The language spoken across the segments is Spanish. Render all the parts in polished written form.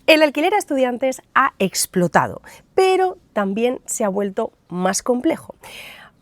El alquiler a estudiantes ha explotado, pero también se ha vuelto más complejo.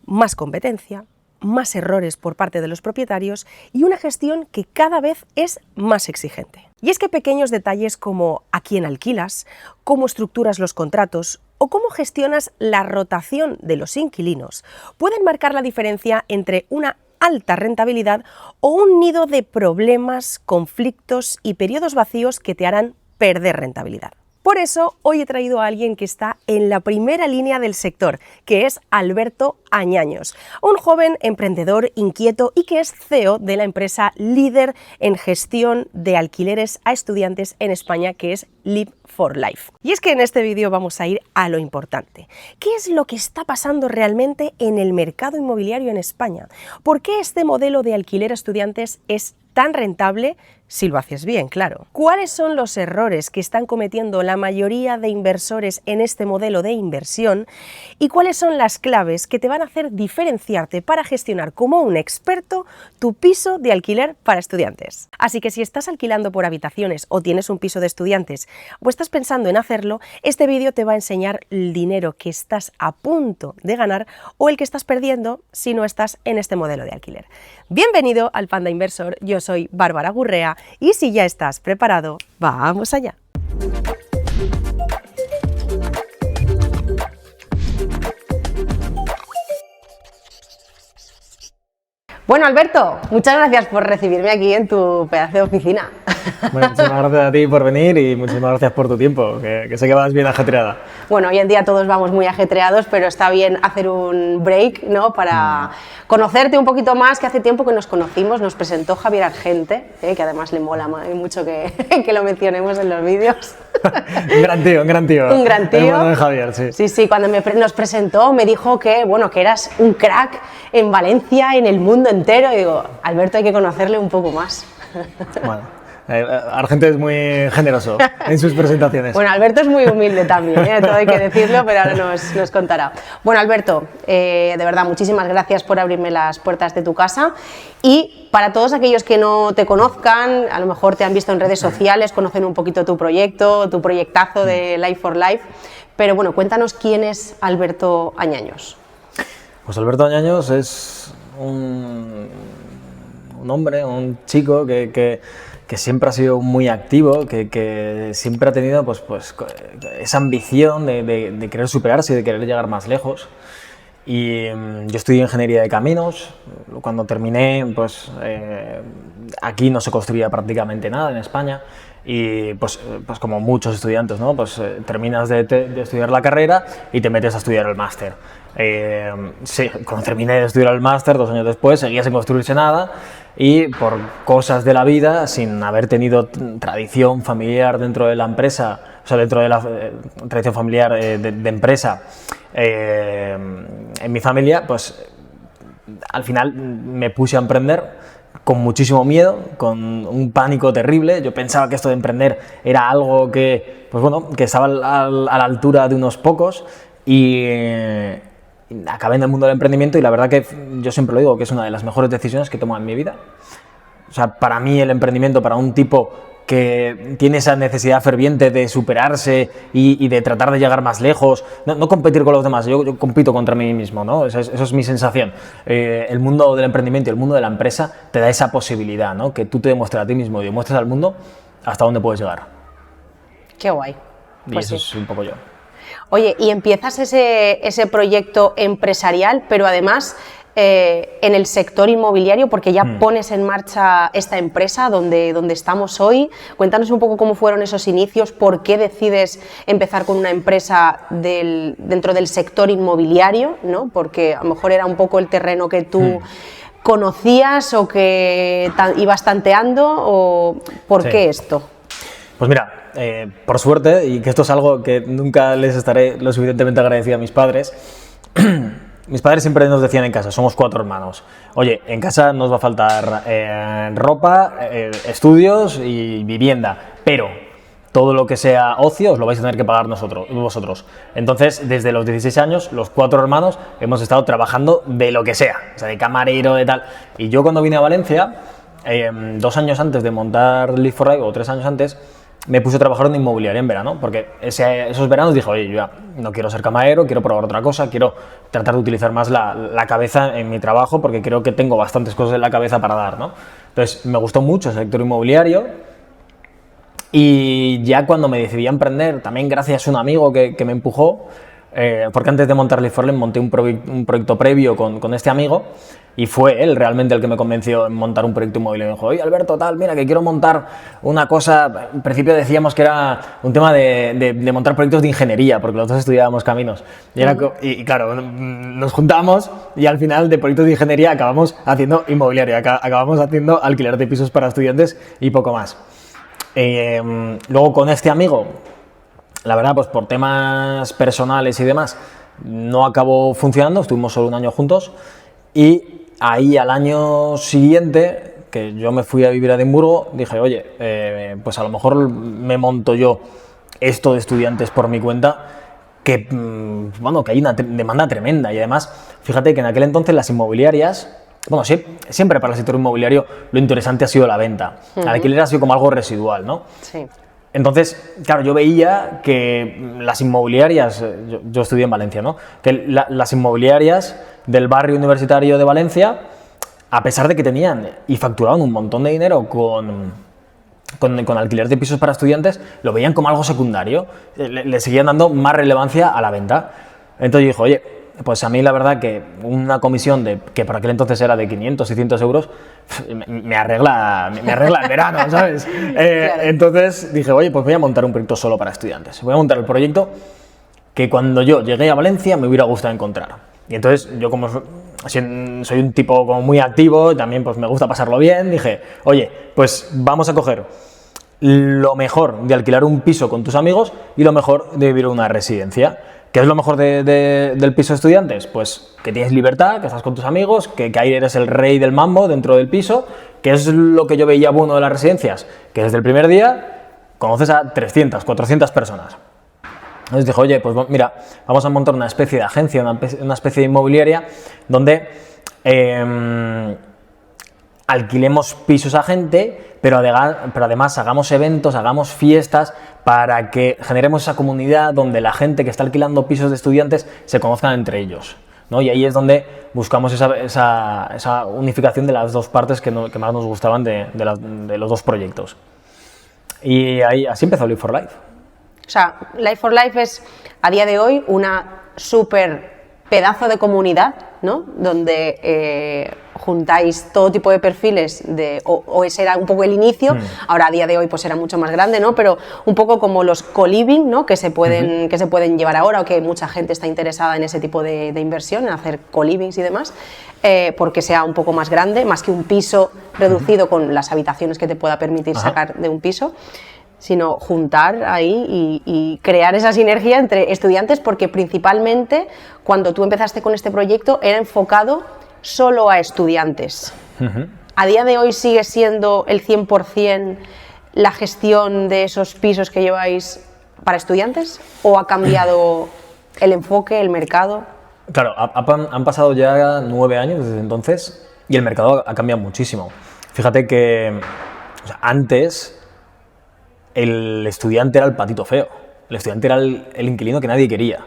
Más competencia, más errores por parte de los propietarios y una gestión que cada vez es más exigente. Y es que pequeños detalles como a quién alquilas, cómo estructuras los contratos o cómo gestionas la rotación de los inquilinos pueden marcar la diferencia entre una alta rentabilidad o un nido de problemas, conflictos y periodos vacíos que te harán perder rentabilidad. Por eso, hoy he traído a alguien que está en la primera línea del sector, que es Alberto Añaños, un joven emprendedor inquieto y que es CEO de la empresa líder en gestión de alquileres a estudiantes en España, que es Live for Life. Y es que en este vídeo vamos a ir a lo importante. ¿Qué es lo que está pasando realmente en el mercado inmobiliario en España? ¿Por qué este modelo de alquiler a estudiantes es tan rentable si lo haces bien, claro? ¿Cuáles son los errores que están cometiendo la mayoría de inversores en este modelo de inversión? ¿Y cuáles son las claves que te van a hacer diferenciarte para gestionar como un experto tu piso de alquiler para estudiantes? Así que si estás alquilando por habitaciones o tienes un piso de estudiantes o estás pensando en hacerlo, este vídeo te va a enseñar el dinero que estás a punto de ganar o el que estás perdiendo si no estás en este modelo de alquiler. Bienvenido al Panda Inversor, yo soy Bárbara Gurrea y si ya estás preparado, ¡vamos allá! Bueno, Alberto, muchas gracias por recibirme aquí en tu pedazo de oficina. Bueno, muchísimas gracias a ti por venir y muchísimas gracias por tu tiempo, que sé que vas bien ajetreada. Bueno, hoy en día todos vamos muy ajetreados, pero está bien hacer un break, ¿no? Para conocerte un poquito más, que hace tiempo que nos conocimos, nos presentó Javier Argente, que además le mola mucho que lo mencionemos en los vídeos. Un gran tío, un gran tío. Un gran tío. El bueno de Javier, sí. Sí, sí, cuando nos presentó me dijo que, bueno, que eras un crack en Valencia, en el mundo entero, y digo, Alberto, hay que conocerle un poco más. Bueno. Argente es muy generoso en sus presentaciones. Bueno, Alberto es muy humilde también, todo hay que decirlo, pero ahora nos contará. Bueno, Alberto, de verdad, muchísimas gracias por abrirme las puertas de tu casa. Y para todos aquellos que no te conozcan, a lo mejor te han visto en redes sociales, conocen un poquito tu proyecto, tu proyectazo de Live for Life, pero bueno, cuéntanos quién es Alberto Añaños. Pues Alberto Añaños es un hombre, un chico que siempre ha sido muy activo, que siempre ha tenido pues esa ambición de querer superarse y de querer llegar más lejos. Y yo estudié Ingeniería de Caminos. Cuando terminé, pues aquí no se construía prácticamente nada en España. Y pues como muchos estudiantes, ¿no? Pues terminas de estudiar la carrera y te metes a estudiar el máster. Sí, cuando terminé de estudiar el máster, 2 años después, seguía sin construirse nada y por cosas de la vida, sin haber tenido tradición familiar dentro de la empresa, o sea, dentro de la tradición familiar de empresa en mi familia, pues al final me puse a emprender con muchísimo miedo, con un pánico terrible. Yo pensaba que esto de emprender era algo que, pues bueno, que estaba a la altura de unos pocos y acabé en el mundo del emprendimiento y la verdad que yo siempre lo digo, que es una de las mejores decisiones que he tomado en mi vida. O sea, para mí el emprendimiento, para un tipo que tiene esa necesidad ferviente de superarse y de tratar de llegar más lejos, no competir con los demás, yo compito contra mí mismo, ¿no? Eso es mi sensación. El mundo del emprendimiento y el mundo de la empresa te da esa posibilidad, ¿no? Que tú te demuestres a ti mismo y demuestres al mundo hasta dónde puedes llegar. Qué guay. Pues y eso sí. Es un poco yo. Oye, y empiezas ese proyecto empresarial, pero además en el sector inmobiliario, porque ya pones en marcha esta empresa donde estamos hoy. Cuéntanos un poco cómo fueron esos inicios, por qué decides empezar con una empresa dentro del sector inmobiliario, ¿no? Porque a lo mejor era un poco el terreno que tú conocías o que ibas tanteando, o ¿por qué esto? Pues mira, por suerte, y que esto es algo que nunca les estaré lo suficientemente agradecido a mis padres, mis padres siempre nos decían en casa, somos 4 hermanos, oye, en casa nos va a faltar ropa, estudios y vivienda, pero todo lo que sea ocio os lo vais a tener que pagar vosotros. Entonces, desde los 16 años, los 4 hermanos hemos estado trabajando de lo que sea, o sea, de camarero, de tal. Y yo cuando vine a Valencia, 2 años antes de montar Live for Life, o 3 años antes, me puse a trabajar en inmobiliaria en verano, porque esos veranos dije, oye, yo ya no quiero ser camarero, quiero probar otra cosa, quiero tratar de utilizar más la cabeza en mi trabajo, porque creo que tengo bastantes cosas en la cabeza para dar, ¿no? Entonces, me gustó mucho el sector inmobiliario, y ya cuando me decidí a emprender, también gracias a un amigo que me empujó, porque antes de montar Live4Life monté un proyecto previo con este amigo, y fue él realmente el que me convenció en montar un proyecto inmobiliario. Me dijo, oye Alberto, tal, mira que quiero montar una cosa, en principio decíamos que era un tema de montar proyectos de ingeniería, porque los dos estudiábamos caminos, y claro, nos juntamos y al final de proyectos de ingeniería acabamos haciendo inmobiliaria, acabamos haciendo alquiler de pisos para estudiantes y poco más. Luego con este amigo, la verdad, pues por temas personales y demás, no acabó funcionando, estuvimos solo un año juntos, y ahí al año siguiente, que yo me fui a vivir a Edimburgo, dije, oye, pues a lo mejor me monto yo esto de estudiantes por mi cuenta, que, bueno, que hay una demanda tremenda, y además, fíjate que en aquel entonces las inmobiliarias, bueno, siempre para el sector inmobiliario lo interesante ha sido la venta. El alquiler ha sido como algo residual, ¿no? Sí. Entonces, claro, yo veía que las inmobiliarias, yo estudié en Valencia, ¿no? Que las inmobiliarias del barrio universitario de Valencia, a pesar de que tenían y facturaban un montón de dinero con alquiler de pisos para estudiantes, lo veían como algo secundario, le seguían dando más relevancia a la venta. Entonces yo dije, oye, pues a mí la verdad que una comisión que por aquel entonces era de 500, 600 euros, me arregla el verano, ¿sabes? Claro. Entonces dije, oye, pues voy a montar un proyecto solo para estudiantes. Voy a montar el proyecto que cuando yo llegué a Valencia me hubiera gustado encontrar. Y entonces yo, como soy un tipo como muy activo y también pues me gusta pasarlo bien, dije, oye, pues vamos a coger lo mejor de alquilar un piso con tus amigos y lo mejor de vivir en una residencia. ¿Qué es lo mejor del piso de estudiantes? Pues que tienes libertad, que estás con tus amigos, que ahí eres el rey del mambo dentro del piso, que es lo que yo veía bueno de las residencias, que desde el primer día conoces a 300, 400 personas. Entonces dije, oye, pues mira, vamos a montar una especie de agencia, una especie de inmobiliaria donde alquilemos pisos a gente, pero además hagamos eventos, hagamos fiestas para que generemos esa comunidad donde la gente que está alquilando pisos de estudiantes se conozcan entre ellos, ¿no? Y ahí es donde buscamos esa unificación de las dos partes que más nos gustaban de los dos proyectos. Y así empezó Live4Life. O sea, Live4Life es a día de hoy una súper pedazo de comunidad, ¿no? Donde juntáis todo tipo de perfiles o ese era un poco el inicio, ahora a día de hoy pues era mucho más grande, ¿no? Pero un poco como los co-living, ¿no? que se pueden llevar ahora, o que mucha gente está interesada en ese tipo de inversión, en hacer co-livings y demás, porque sea un poco más grande, más que un piso reducido con las habitaciones que te pueda permitir sacar de un piso, sino juntar ahí y crear esa sinergia entre estudiantes, porque principalmente cuando tú empezaste con este proyecto era enfocado solo a estudiantes. ¿A día de hoy sigue siendo el 100% la gestión de esos pisos que lleváis para estudiantes o ha cambiado el enfoque, el mercado? Claro, han pasado ya 9 años desde entonces y el mercado ha cambiado muchísimo. Fíjate que antes el estudiante era el patito feo, el estudiante era el inquilino que nadie quería,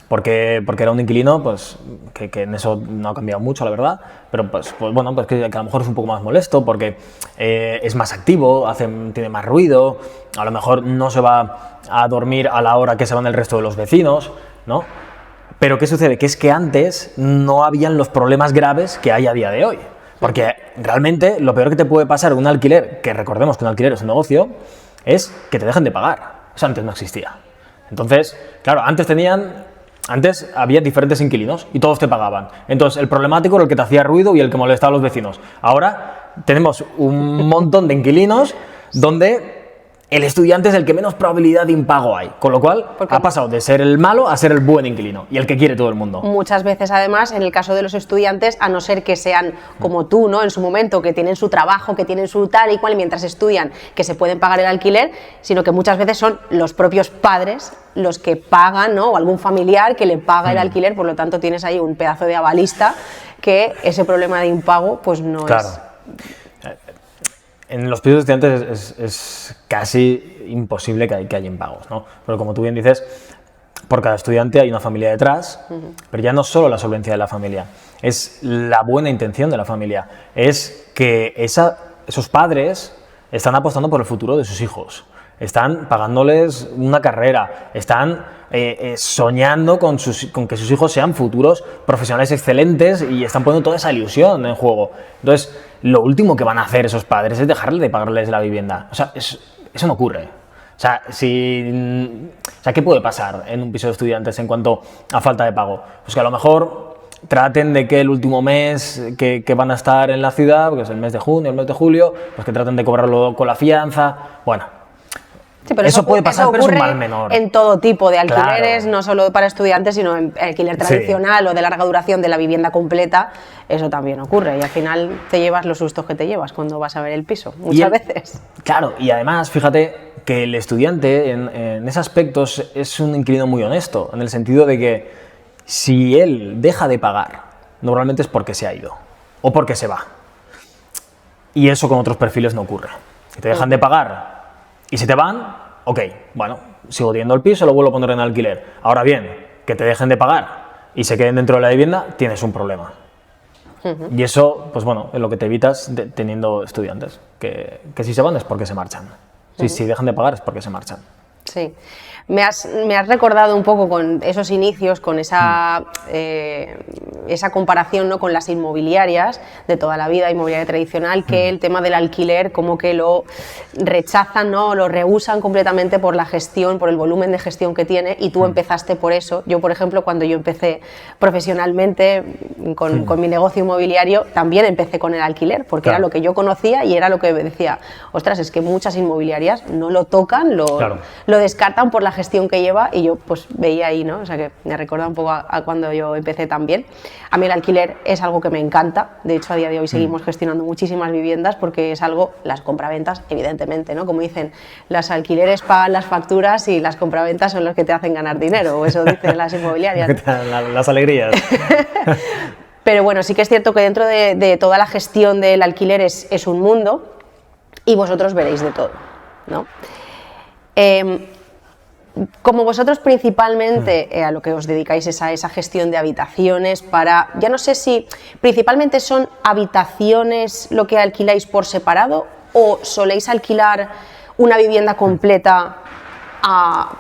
porque era un inquilino pues, que en eso no ha cambiado mucho, la verdad, pero pues bueno, pues que a lo mejor es un poco más molesto porque es más activo, tiene más ruido, a lo mejor no se va a dormir a la hora que se van el resto de los vecinos, ¿no? Pero ¿qué sucede? Que es que antes no habían los problemas graves que hay a día de hoy. Porque realmente lo peor que te puede pasar en un alquiler, que recordemos que un alquiler es un negocio, es que te dejen de pagar. Eso antes no existía. Entonces, claro, antes había diferentes inquilinos y todos te pagaban. Entonces, el problemático era el que te hacía ruido y el que molestaba a los vecinos. Ahora tenemos un montón de inquilinos donde el estudiante es el que menos probabilidad de impago hay, con lo cual ha pasado de ser el malo a ser el buen inquilino y el que quiere todo el mundo. Muchas veces, además, en el caso de los estudiantes, a no ser que sean como tú, ¿no? En su momento, que tienen su trabajo, que tienen su tal y cual, y mientras estudian, que se pueden pagar el alquiler, sino que muchas veces son los propios padres los que pagan, ¿no? O algún familiar que le paga el alquiler, por lo tanto tienes ahí un pedazo de avalista que ese problema de impago pues no claro. es... en los pisos de estudiantes es casi imposible que haya impagos, ¿no? Pero como tú bien dices, por cada estudiante hay una familia detrás, pero ya no solo la solvencia de la familia, es la buena intención de la familia, es que esos padres están apostando por el futuro de sus hijos, están pagándoles una carrera, están soñando con que sus hijos sean futuros profesionales excelentes y están poniendo toda esa ilusión en juego. Entonces, lo último que van a hacer esos padres es dejarles de pagarles la vivienda. O sea, eso no ocurre. O sea, ¿qué puede pasar en un piso de estudiantes en cuanto a falta de pago? Pues que a lo mejor traten de que el último mes que van a estar en la ciudad, porque es el mes de junio, el mes de julio, pues que traten de cobrarlo con la fianza. Bueno, sí, pero eso puede pasar, pero es un mal menor. En todo tipo de alquileres, claro. No solo para estudiantes, sino en alquiler tradicional o de larga duración de la vivienda completa, eso también ocurre. Y al final te llevas los sustos que te llevas cuando vas a ver el piso, muchas veces. Claro, y además, fíjate que el estudiante en ese aspecto es un inquilino muy honesto, en el sentido de que si él deja de pagar, normalmente es porque se ha ido o porque se va. Y eso con otros perfiles no ocurre. Si te dejan de pagar y se te van, ok, bueno, sigo teniendo el piso, lo vuelvo a poner en alquiler. Ahora bien, que te dejen de pagar y se queden dentro de la vivienda, tienes un problema. Y eso, pues bueno, es lo que te evitas teniendo estudiantes, que si se van es porque se marchan. Si dejan de pagar es porque se marchan. Sí. Me has recordado un poco con esos inicios, con esa comparación, ¿no?, con las inmobiliarias de toda la vida, inmobiliaria tradicional, que el tema del alquiler como que lo rechazan, ¿no?, lo rehúsan completamente por la gestión, por el volumen de gestión que tiene, y tú empezaste por eso. Yo, por ejemplo, cuando yo empecé profesionalmente con mi negocio inmobiliario, también empecé con el alquiler, porque era lo que yo conocía y era lo que decía, ostras, es que muchas inmobiliarias no lo tocan, lo descartan por la gestión que lleva, y yo pues veía ahí, ¿no? O sea que me recuerda un poco a cuando yo empecé también. A mí el alquiler es algo que me encanta, de hecho a día de hoy seguimos gestionando muchísimas viviendas porque es algo, las compraventas evidentemente, ¿no? Como dicen, las alquileres pagan las facturas y las compraventas son los que te hacen ganar dinero, o eso dicen las inmobiliarias. Las alegrías. Pero bueno, sí que es cierto que dentro de toda la gestión del alquiler es un mundo, y vosotros veréis de todo, ¿no? Como vosotros principalmente a lo que os dedicáis es a esa gestión de habitaciones para, ya no sé si principalmente son habitaciones lo que alquiláis por separado o soléis alquilar una vivienda completa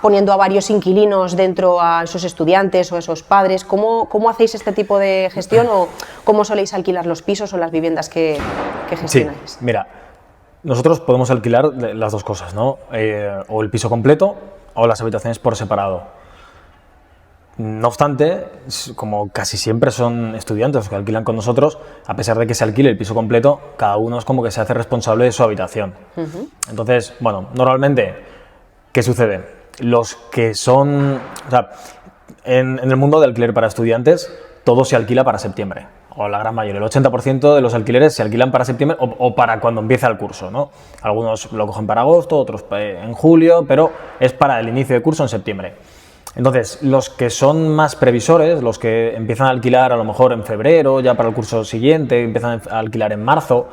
poniendo a varios inquilinos dentro, a esos estudiantes o a esos padres. ¿Cómo hacéis este tipo de gestión o cómo soléis alquilar los pisos o las viviendas que gestionáis? Sí, mira, nosotros podemos alquilar las dos cosas, ¿no? O el piso completo o las habitaciones por separado. No obstante, como casi siempre son estudiantes los que alquilan con nosotros, a pesar de que se alquile el piso completo, cada uno es como que se hace responsable de su habitación. Entonces, bueno, normalmente, ¿qué sucede? Los que son... O sea, en el mundo de alquiler para estudiantes, todo se alquila para septiembre, o la gran mayoría, el 80% de los alquileres se alquilan para septiembre o para cuando empieza el curso, ¿no? Algunos lo cogen para agosto, otros en julio, pero es para el inicio de curso en septiembre. Entonces, los que son más previsores, los que empiezan a alquilar a lo mejor en febrero, ya para el curso siguiente, empiezan a alquilar en marzo,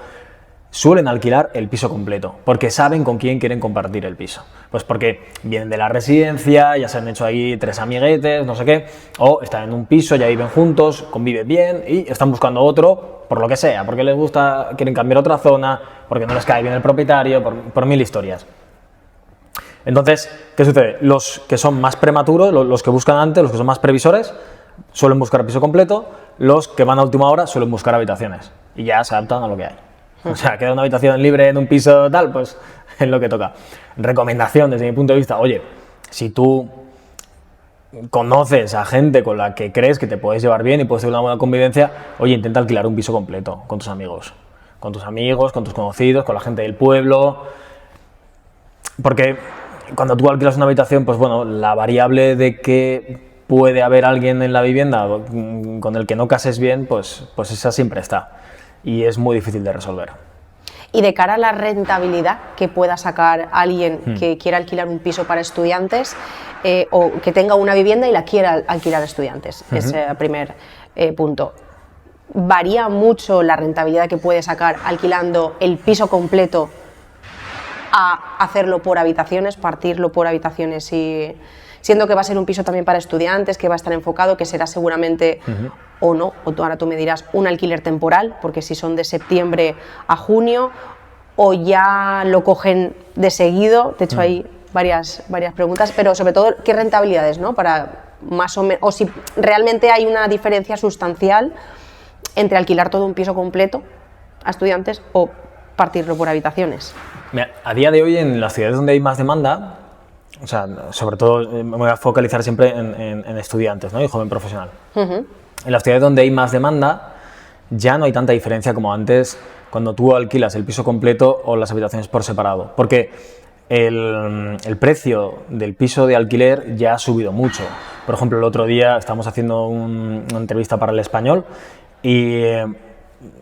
suelen alquilar el piso completo, porque saben con quién quieren compartir el piso. Pues porque vienen de la residencia, ya se han hecho ahí 3 amiguetes, no sé qué, o están en un piso, ya viven juntos, conviven bien y están buscando otro, por lo que sea, porque les gusta, quieren cambiar otra zona, porque no les cae bien el propietario, por 1000 historias. Entonces, ¿qué sucede? Los que son más prematuros, los que buscan antes, los que son más previsores, suelen buscar piso completo, los que van a última hora suelen buscar habitaciones y ya se adaptan a lo que hay. O sea, queda una habitación libre en un piso tal, pues es lo que toca. Recomendación desde mi punto de vista, oye, si tú conoces a gente con la que crees que te puedes llevar bien y puedes tener una buena convivencia, oye, intenta alquilar un piso completo con tus amigos, con tus conocidos, con la gente del pueblo, porque cuando tú alquilas una habitación, pues bueno, la variable de que puede haber alguien en la vivienda con el que no cases bien, pues esa siempre está. Y es muy difícil de resolver. Y de cara a la rentabilidad que pueda sacar alguien que quiera alquilar un piso para estudiantes o que tenga una vivienda y la quiera alquilar a estudiantes, ese primer punto. ¿Varía mucho la rentabilidad que puede sacar alquilando el piso completo a hacerlo por habitaciones, partirlo por habitaciones, y siendo que va a ser un piso también para estudiantes, que va a estar enfocado, que será seguramente, o no, ahora tú me dirás, un alquiler temporal, porque si son de septiembre a junio, o ya lo cogen de seguido. Te he hecho ahí varias preguntas, pero sobre todo, ¿qué rentabilidades, ¿no? Para más o menos, o si realmente hay una diferencia sustancial entre alquilar todo un piso completo a estudiantes o partirlo por habitaciones. Mira, a día de hoy, en las ciudades donde hay más demanda, o sea, sobre todo me voy a focalizar siempre en estudiantes, ¿no? Y joven profesional. En las ciudades donde hay más demanda, ya no hay tanta diferencia como antes cuando tú alquilas el piso completo o las habitaciones por separado, porque el precio del piso de alquiler ya ha subido mucho. Por ejemplo, el otro día estábamos haciendo una entrevista para El Español y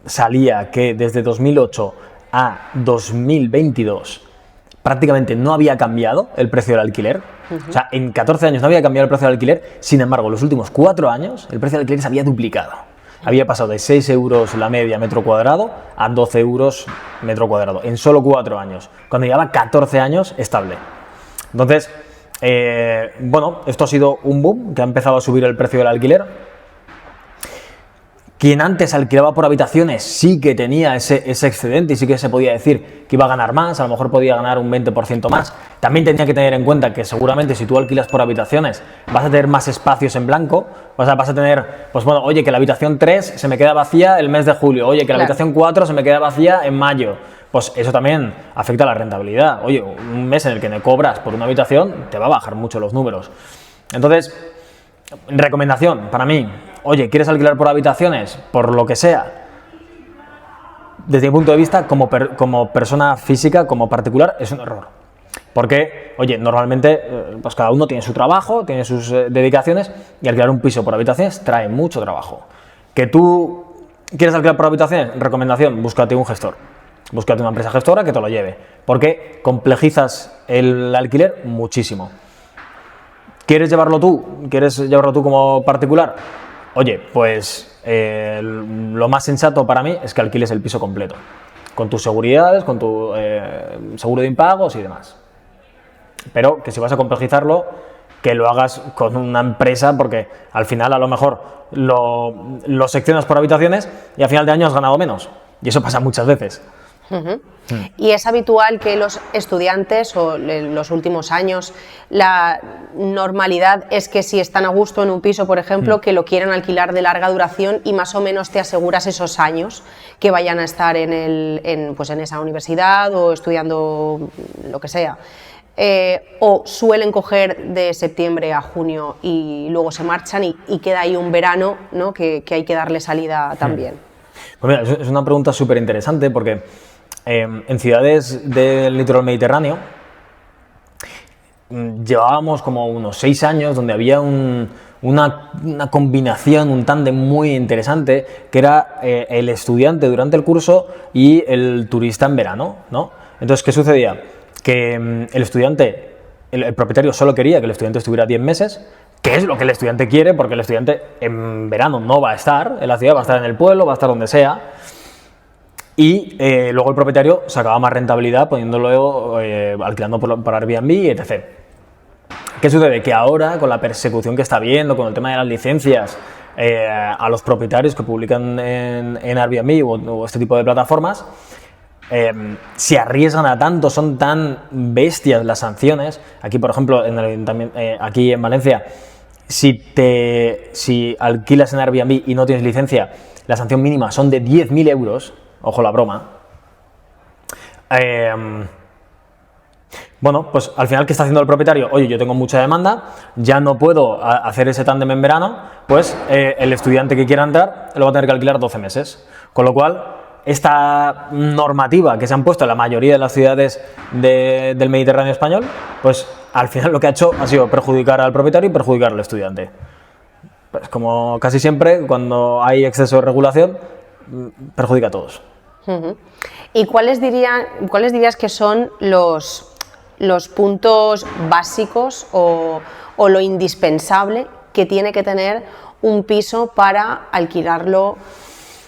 salía que desde 2008 a 2022 prácticamente no había cambiado el precio del alquiler. O sea, en 14 años no había cambiado el precio del alquiler. Sin embargo, en los últimos 4 años el precio del alquiler se había duplicado. Había pasado de 6 euros la media metro cuadrado a 12 euros metro cuadrado en solo 4 años, cuando llevaba 14 años estable. Entonces, bueno, esto ha sido un boom que ha empezado a subir el precio del alquiler. Quien antes alquilaba por habitaciones sí que tenía ese excedente y sí que se podía decir que iba a ganar más, a lo mejor podía ganar un 20% más. También tenía que tener en cuenta que seguramente si tú alquilas por habitaciones vas a tener más espacios en blanco, vas a tener, pues bueno, oye, que la habitación 3 se me queda vacía el mes de julio, oye, que la habitación 4 se me queda vacía en mayo. Pues eso también afecta a la rentabilidad. Oye, un mes en el que me cobras por una habitación te va a bajar mucho los números. Entonces, recomendación para mí: oye, ¿quieres alquilar por habitaciones? Por lo que sea, desde mi punto de vista, como persona física, como particular, es un error. Porque, oye, normalmente pues cada uno tiene su trabajo, tiene sus dedicaciones, y alquilar un piso por habitaciones trae mucho trabajo. ¿Que tú quieres alquilar por habitaciones? Recomendación: búscate un gestor. Búscate una empresa gestora que te lo lleve, porque complejizas el alquiler muchísimo. ¿Quieres llevarlo tú? ¿Quieres llevarlo tú como particular? Oye, pues lo más sensato para mí es que alquiles el piso completo, con tus seguridades, con tu seguro de impagos y demás. Pero que si vas a complejizarlo, que lo hagas con una empresa, porque al final a lo mejor lo seccionas por habitaciones y al final de año has ganado menos. Y eso pasa muchas veces. Y es habitual que los estudiantes, o en los últimos años, la normalidad es que si están a gusto en un piso, por ejemplo, que lo quieran alquilar de larga duración y más o menos te aseguras esos años que vayan a estar en esa universidad o estudiando lo que sea. O suelen coger de septiembre a junio y luego se marchan y queda ahí un verano, ¿no? que hay que darle salida también. Pues mira, es una pregunta súper interesante, porque en ciudades del litoral mediterráneo llevábamos como unos 6 años donde había una combinación, un tándem muy interesante, que era el estudiante durante el curso y el turista en verano, ¿no? Entonces, ¿qué sucedía? Que el estudiante, el propietario solo quería que el estudiante estuviera 10 meses, que es lo que el estudiante quiere, porque el estudiante en verano no va a estar en la ciudad, va a estar en el pueblo, va a estar donde sea. Y luego el propietario sacaba más rentabilidad poniéndolo, alquilando por Airbnb, etc. ¿Qué sucede? Que ahora, con la persecución que está habiendo, con el tema de las licencias, a los propietarios que publican en Airbnb o este tipo de plataformas, se arriesgan a tanto, son tan bestias las sanciones. Aquí, por ejemplo, aquí en Valencia, si alquilas en Airbnb y no tienes licencia, la sanción mínima son de 10.000 euros. Ojo la broma. Bueno, pues al final, ¿qué está haciendo el propietario? Oye, yo tengo mucha demanda, ya no puedo hacer ese tándem en verano, pues el estudiante que quiera entrar lo va a tener que alquilar 12 meses. Con lo cual, esta normativa que se han puesto en la mayoría de las ciudades del Mediterráneo español, pues al final lo que ha hecho ha sido perjudicar al propietario y perjudicar al estudiante. Pues como casi siempre, cuando hay exceso de regulación, perjudica a todos. ¿Y cuáles dirías que son los puntos básicos o lo indispensable que tiene que tener un piso para alquilarlo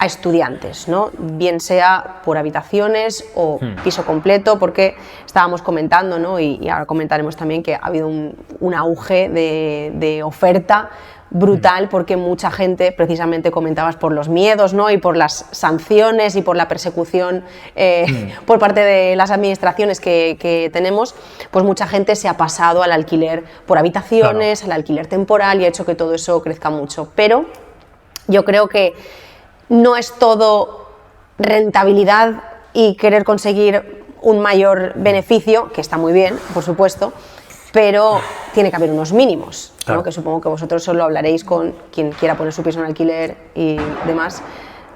a estudiantes, ¿no? Bien sea por habitaciones o piso completo, porque estábamos comentando, ¿no? y ahora comentaremos también que ha habido un auge de oferta brutal, porque mucha gente, precisamente comentabas por los miedos, ¿no? Y por las sanciones y por la persecución por parte de las administraciones que tenemos, pues mucha gente se ha pasado al alquiler por habitaciones, al alquiler temporal, y ha hecho que todo eso crezca mucho. Pero yo creo que no es todo rentabilidad y querer conseguir un mayor beneficio, que está muy bien, por supuesto, pero tiene que haber unos mínimos, ¿no? Claro. Que supongo que vosotros solo hablaréis con quien quiera poner su piso en alquiler y demás.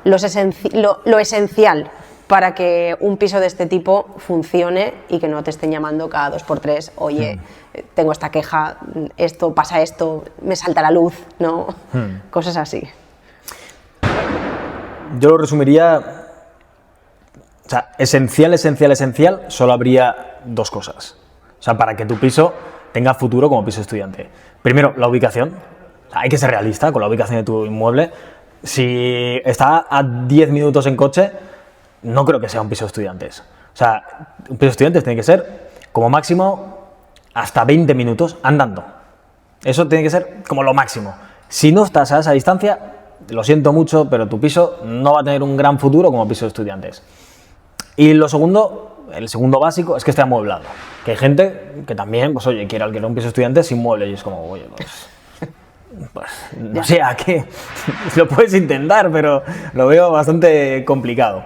Lo esencial para que un piso de este tipo funcione y que no te estén llamando cada 2x3, oye, tengo esta queja, esto pasa, esto, me salta la luz, ¿no? Cosas así. Yo lo resumiría, o sea, esencial, solo habría dos cosas. O sea, para que tu piso tenga futuro como piso estudiante. Primero, la ubicación. O sea, hay que ser realista con la ubicación de tu inmueble. Si está a 10 minutos en coche, no creo que sea un piso de estudiantes. O sea, un piso de estudiantes tiene que ser, como máximo, hasta 20 minutos andando. Eso tiene que ser como lo máximo. Si no estás a esa distancia, lo siento mucho, pero tu piso no va a tener un gran futuro como piso de estudiantes. Y lo segundo, el segundo básico, es que esté amueblado. Que hay gente que también, pues oye, quiere alquilar un piso de estudiantes sin mueble, y es como, oye, pues no sé a qué, lo puedes intentar, pero lo veo bastante complicado.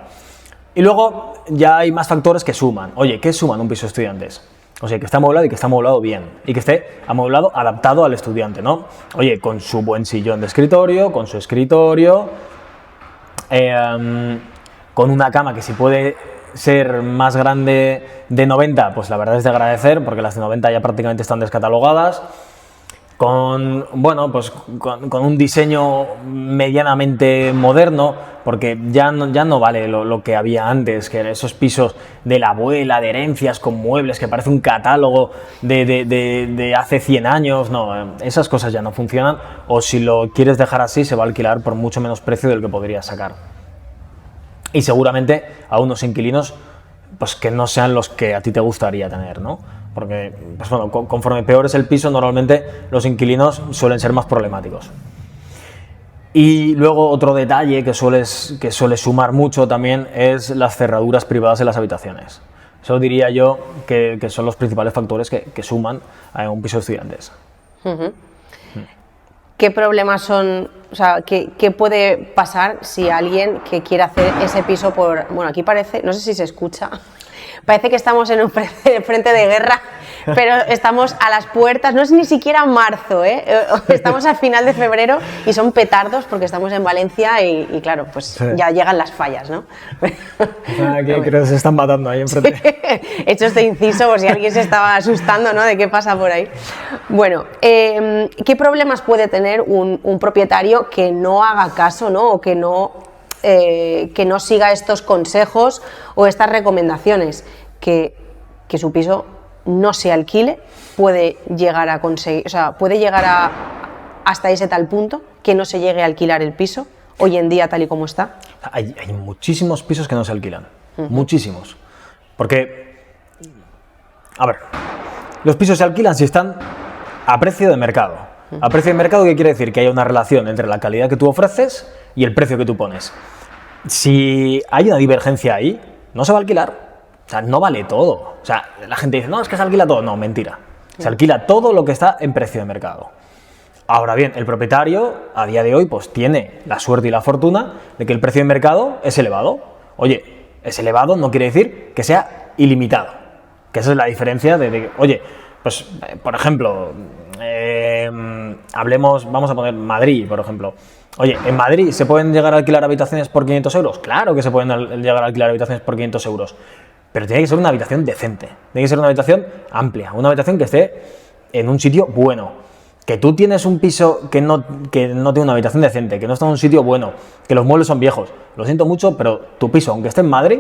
Y luego ya hay más factores que suman. Oye, ¿qué suman un piso de estudiantes? O sea, que esté amueblado y que esté amueblado bien. Y que esté amueblado adaptado al estudiante, ¿no? Oye, con su buen sillón de escritorio, con su escritorio, con una cama que si puede ser más grande de 90, pues la verdad es de agradecer, porque las de 90 ya prácticamente están descatalogadas. Con, bueno, pues con un diseño medianamente moderno, porque ya no vale lo que había antes, que eran esos pisos de la abuela, de herencias con muebles, que parece un catálogo de hace 100 años. No, esas cosas ya no funcionan, o si lo quieres dejar así, se va a alquilar por mucho menos precio del que podrías sacar. Y seguramente a unos inquilinos pues que no sean los que a ti te gustaría tener, ¿no? Porque, pues bueno, conforme peor es el piso, normalmente los inquilinos suelen ser más problemáticos. Y luego otro detalle que suele sumar mucho también es las cerraduras privadas en las habitaciones. Eso diría yo que son los principales factores que suman a un piso de estudiantes. ¿Qué problemas son, o sea, qué puede pasar si alguien que quiere hacer ese piso por... Bueno, aquí parece, no sé si se escucha, parece que estamos en un frente de guerra, pero estamos a las puertas, no es ni siquiera marzo, estamos al final de febrero y son petardos porque estamos en Valencia y claro, pues sí, ya llegan las fallas, ¿no? Aquí creo que se están matando ahí enfrente. Sí. He hecho este inciso por si alguien se estaba asustando, ¿no? De qué pasa por ahí. Bueno, ¿qué problemas puede tener un propietario que no haga caso, ¿no? O que no siga estos consejos o estas recomendaciones? Que su piso no se alquile, puede llegar a conseguir, o sea, puede llegar hasta ese tal punto que no se llegue a alquilar el piso hoy en día tal y como está. Hay muchísimos pisos que no se alquilan, muchísimos, porque, a ver, los pisos se alquilan si están a precio de mercado. A precio de mercado, ¿qué quiere decir? Que haya una relación entre la calidad que tú ofreces y el precio que tú pones. Si hay una divergencia ahí, no se va a alquilar. O sea, no vale todo. O sea, la gente dice, no, es que se alquila todo. No, mentira. Se alquila todo lo que está en precio de mercado. Ahora bien, el propietario, a día de hoy, pues tiene la suerte y la fortuna de que el precio de mercado es elevado. Oye, es elevado no quiere decir que sea ilimitado. Que esa es la diferencia de oye, pues, por ejemplo, vamos a poner Madrid, por ejemplo. Oye, ¿en Madrid se pueden llegar a alquilar habitaciones por 500 euros? Claro que se pueden llegar a alquilar habitaciones por 500 euros. Pero tiene que ser una habitación decente, tiene que ser una habitación amplia, una habitación que esté en un sitio bueno. Que tú tienes un piso que no tiene una habitación decente, que no está en un sitio bueno, que los muebles son viejos. Lo siento mucho, pero tu piso, aunque esté en Madrid,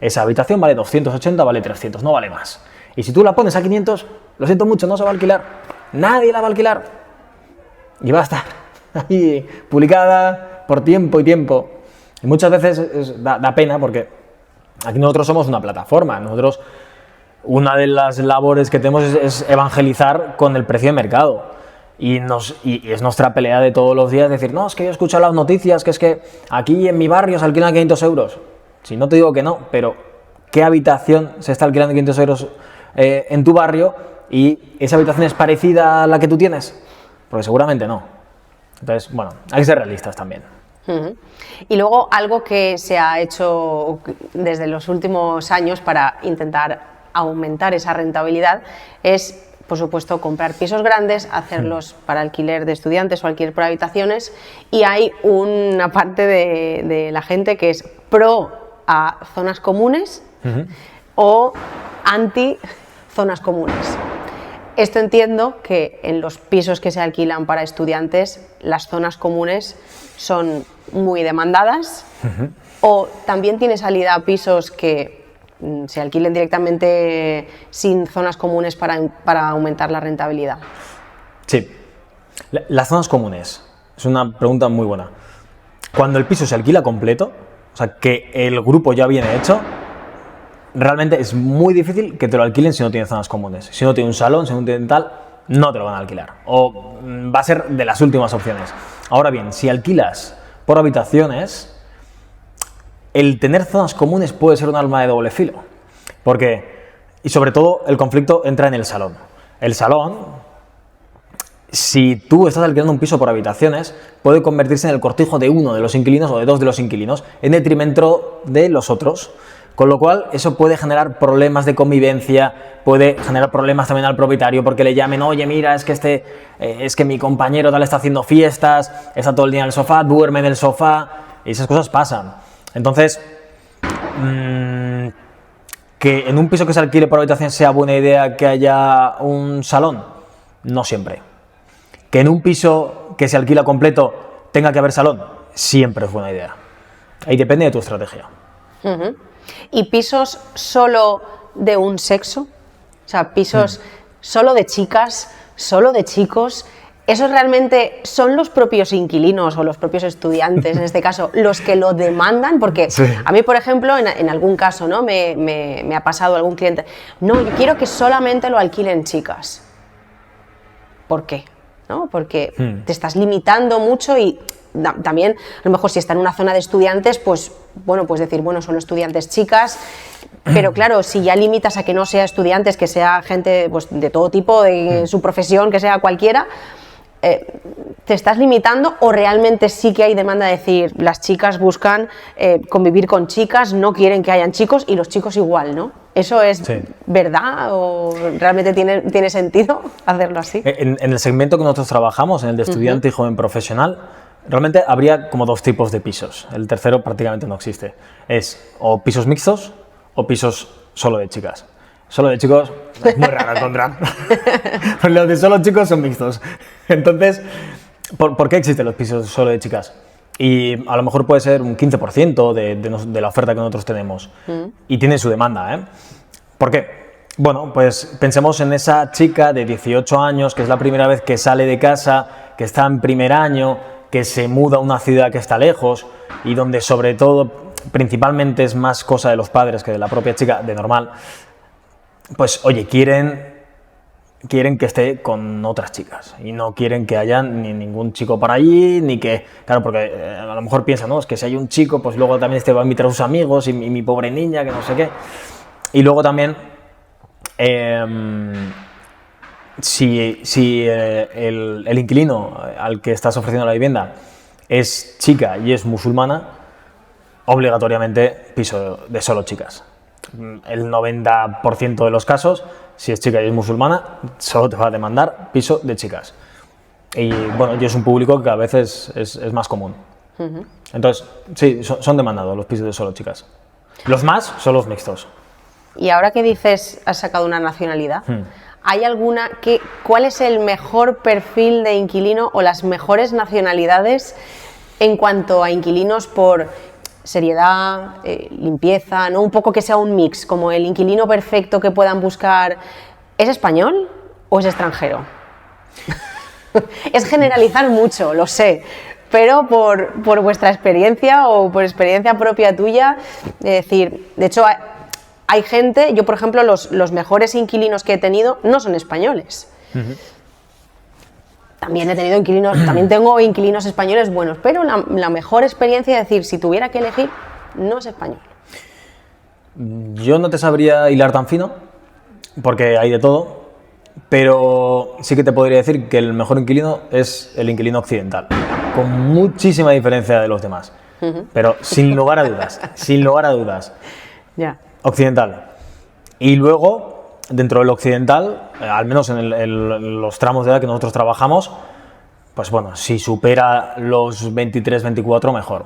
esa habitación vale 280, vale 300, no vale más. Y si tú la pones a 500, lo siento mucho, no se va a alquilar. Nadie la va a alquilar. Y va a estar ahí publicada por tiempo y tiempo. Y muchas veces da pena porque aquí nosotros somos una plataforma, nosotros una de las labores que tenemos es evangelizar con el precio de mercado. Y es nuestra pelea de todos los días decir, no, es que yo he escuchado las noticias, que es que aquí en mi barrio se alquilan 500 euros. Si no te digo que no, pero ¿qué habitación se está alquilando 500 euros en tu barrio y esa habitación es parecida a la que tú tienes? Porque seguramente no. Entonces, bueno, hay que ser realistas también. Y luego algo que se ha hecho desde los últimos años para intentar aumentar esa rentabilidad es, por supuesto, comprar pisos grandes, hacerlos para alquiler de estudiantes o alquiler por habitaciones, y hay una parte de la gente que es pro a zonas comunes o anti zonas comunes. Esto entiendo que en los pisos que se alquilan para estudiantes las zonas comunes son muy demandadas, o también tiene salida a pisos que se alquilen directamente sin zonas comunes para aumentar la rentabilidad. Sí, las zonas comunes es una pregunta muy buena. Cuando el piso se alquila completo, o sea que el grupo ya viene hecho, realmente es muy difícil que te lo alquilen si no tiene zonas comunes. Si no tiene un salón, si no tiene tal, no te lo van a alquilar. O va a ser de las últimas opciones. Ahora bien, si alquilas por habitaciones, el tener zonas comunes puede ser un arma de doble filo. Porque, y sobre todo, el conflicto entra en el salón. El salón, si tú estás alquilando un piso por habitaciones, puede convertirse en el cortijo de uno de los inquilinos o de dos de los inquilinos, en detrimento de los otros. Con lo cual, eso puede generar problemas de convivencia, puede generar problemas también al propietario, porque le llamen, oye, mira, es que mi compañero tal está haciendo fiestas, está todo el día en el sofá, duerme en el sofá, y esas cosas pasan. Entonces, que en un piso que se alquile por habitación sea buena idea que haya un salón, no siempre. Que en un piso que se alquila completo tenga que haber salón, siempre es buena idea. Ahí depende de tu estrategia. ¿Y pisos solo de un sexo? O sea, pisos solo de chicas, solo de chicos. ¿Esos realmente son los propios inquilinos o los propios estudiantes, en este caso, los que lo demandan? Porque sí. A mí, por ejemplo, en algún caso, ¿no? me ha pasado algún cliente, no, yo quiero que solamente lo alquilen chicas. ¿Por qué? ¿No? Porque te estás limitando mucho y también, a lo mejor si está en una zona de estudiantes, pues bueno, pues decir, bueno, solo estudiantes chicas, pero claro, si ya limitas a que no sea estudiantes, que sea gente pues, de todo tipo, de su profesión, que sea cualquiera, ¿te estás limitando o realmente sí que hay demanda de decir, las chicas buscan convivir con chicas, no quieren que hayan chicos y los chicos igual, ¿no? ¿Eso es verdad o realmente tiene sentido hacerlo así? En el segmento que nosotros trabajamos, en el de estudiante y joven profesional, realmente habría como dos tipos de pisos. El tercero prácticamente no existe. Es o pisos mixtos o pisos solo de chicas. Solo de chicos es muy raro encontrar. Los de solo chicos son mixtos. Entonces, ¿por qué existen los pisos solo de chicas? Y a lo mejor puede ser un 15% de la oferta que nosotros tenemos. Y tiene su demanda, ¿eh? ¿Por qué? Bueno, pues pensemos en esa chica de 18 años que es la primera vez que sale de casa, que está en primer año, que se muda a una ciudad que está lejos y donde sobre todo, principalmente es más cosa de los padres que de la propia chica, de normal, pues oye, quieren que esté con otras chicas y no quieren que haya ni ningún chico por allí, ni que, claro, porque a lo mejor piensan, no, es que si hay un chico, pues luego también va a invitar a sus amigos y mi pobre niña, que no sé qué. Y luego también, si el inquilino al que estás ofreciendo la vivienda es chica y es musulmana, obligatoriamente piso de solo chicas. El 90% de los casos, si es chica y es musulmana, solo te va a demandar piso de chicas. Y bueno, y es un público que a veces es más común. Entonces, sí, son demandados los pisos de solo chicas. Los más son los mixtos. Y ahora que dices, has sacado una nacionalidad, ¿hay alguna cuál es el mejor perfil de inquilino o las mejores nacionalidades en cuanto a inquilinos por seriedad, limpieza, ¿no? Un poco que sea un mix, como el inquilino perfecto que puedan buscar? ¿Es español o es extranjero? Es generalizar mucho, lo sé, pero por vuestra experiencia o por experiencia propia tuya, es decir, de hecho hay gente, yo por ejemplo los mejores inquilinos que he tenido no son españoles. También he tenido inquilinos, también tengo inquilinos españoles buenos, pero la mejor experiencia, es decir, si tuviera que elegir, no es español. Yo no te sabría hilar tan fino, porque hay de todo, pero sí que te podría decir que el mejor inquilino es el inquilino occidental, con muchísima diferencia de los demás, pero sin lugar a dudas, Ya. occidental. Y luego, dentro del occidental, al menos en los tramos de edad que nosotros trabajamos, pues bueno, si supera los 23, 24, mejor.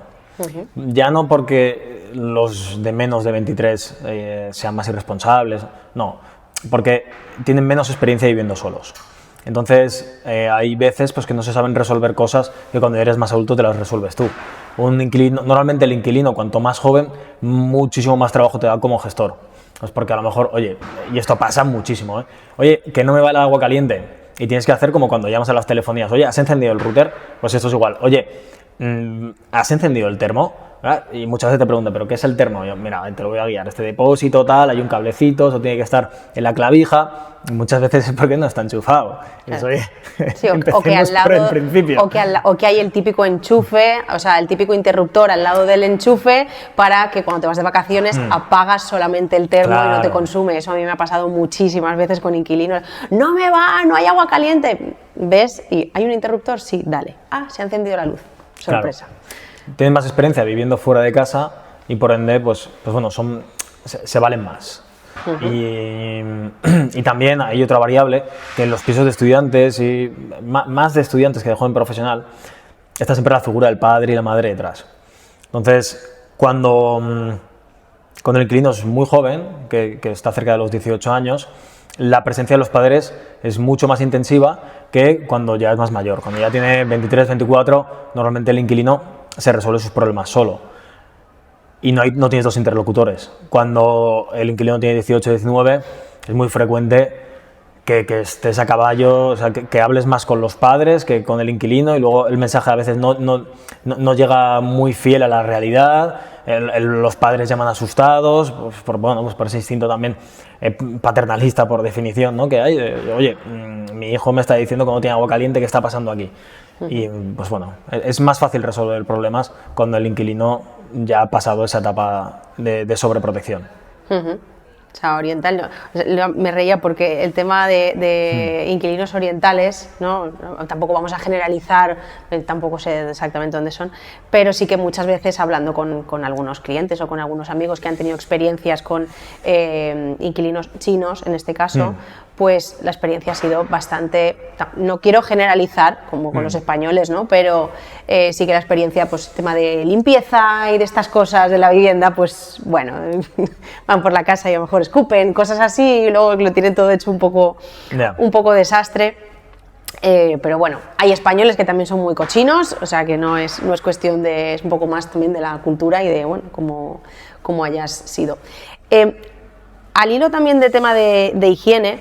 Ya no porque los de menos de 23 sean más irresponsables, no, porque tienen menos experiencia viviendo solos. Entonces hay veces pues, que no se saben resolver cosas que cuando eres más adulto te las resuelves tú. Normalmente el inquilino, cuanto más joven, muchísimo más trabajo te da como gestor. Pues porque a lo mejor, oye, y esto pasa muchísimo, ¿eh? Oye, que no me va el agua caliente y tienes que hacer como cuando llamas a las telefonías, oye, ¿has encendido el router? Pues esto es igual, oye, ¿has encendido el termo? ¿Verdad? Y muchas veces te preguntan, ¿pero qué es el termo? Yo, mira, te lo voy a guiar, este depósito, tal, hay un cablecito, eso tiene que estar en la clavija. Y muchas veces es porque no está enchufado. Eso, sí, o que al lado, por el principio. O que hay el típico enchufe, o sea, el típico interruptor al lado del enchufe para que cuando te vas de vacaciones apagas solamente el termo y no te consume. Eso a mí me ha pasado muchísimas veces con inquilinos. No me va, no hay agua caliente. ¿Ves? ¿Y hay un interruptor? Sí, dale. Ah, se ha encendido la luz. Sorpresa. Claro. Tienen más experiencia viviendo fuera de casa y por ende, pues bueno, se valen más. Y también hay otra variable, que en los pisos de estudiantes y más de estudiantes que de joven profesional, está siempre la figura del padre y la madre detrás. Entonces, cuando el inquilino es muy joven, que está cerca de los 18 años, la presencia de los padres es mucho más intensiva que cuando ya es más mayor. Cuando ya tiene 23, 24, normalmente el inquilino se resuelve sus problemas solo. Y no tienes dos interlocutores. Cuando el inquilino tiene 18, 19, es muy frecuente que estés a caballo, o sea, que hables más con los padres que con el inquilino y luego el mensaje a veces no llega muy fiel a la realidad. Los padres llaman asustados, pues por ese instinto también paternalista por definición, ¿no? Que hay, oye, mi hijo me está diciendo que no tiene agua caliente, ¿qué está pasando aquí? Y pues bueno, es más fácil resolver problemas cuando el inquilino ya ha pasado esa etapa de sobreprotección. O sea, oriental, no. Me reía porque el tema de inquilinos orientales, ¿no? Tampoco vamos a generalizar, tampoco sé exactamente dónde son, pero sí que muchas veces hablando con algunos clientes o con algunos amigos que han tenido experiencias con inquilinos chinos, en este caso, pues la experiencia ha sido bastante, no quiero generalizar como con los españoles, ¿no? Pero sí que la experiencia, pues tema de limpieza y de estas cosas de la vivienda, pues bueno, van por la casa y a lo mejor escupen, cosas así, y luego lo tienen todo hecho un poco desastre. Pero bueno, hay españoles que también son muy cochinos, o sea que no es cuestión de, es un poco más también de la cultura y de, bueno, cómo hayas sido. Al hilo también de tema de higiene,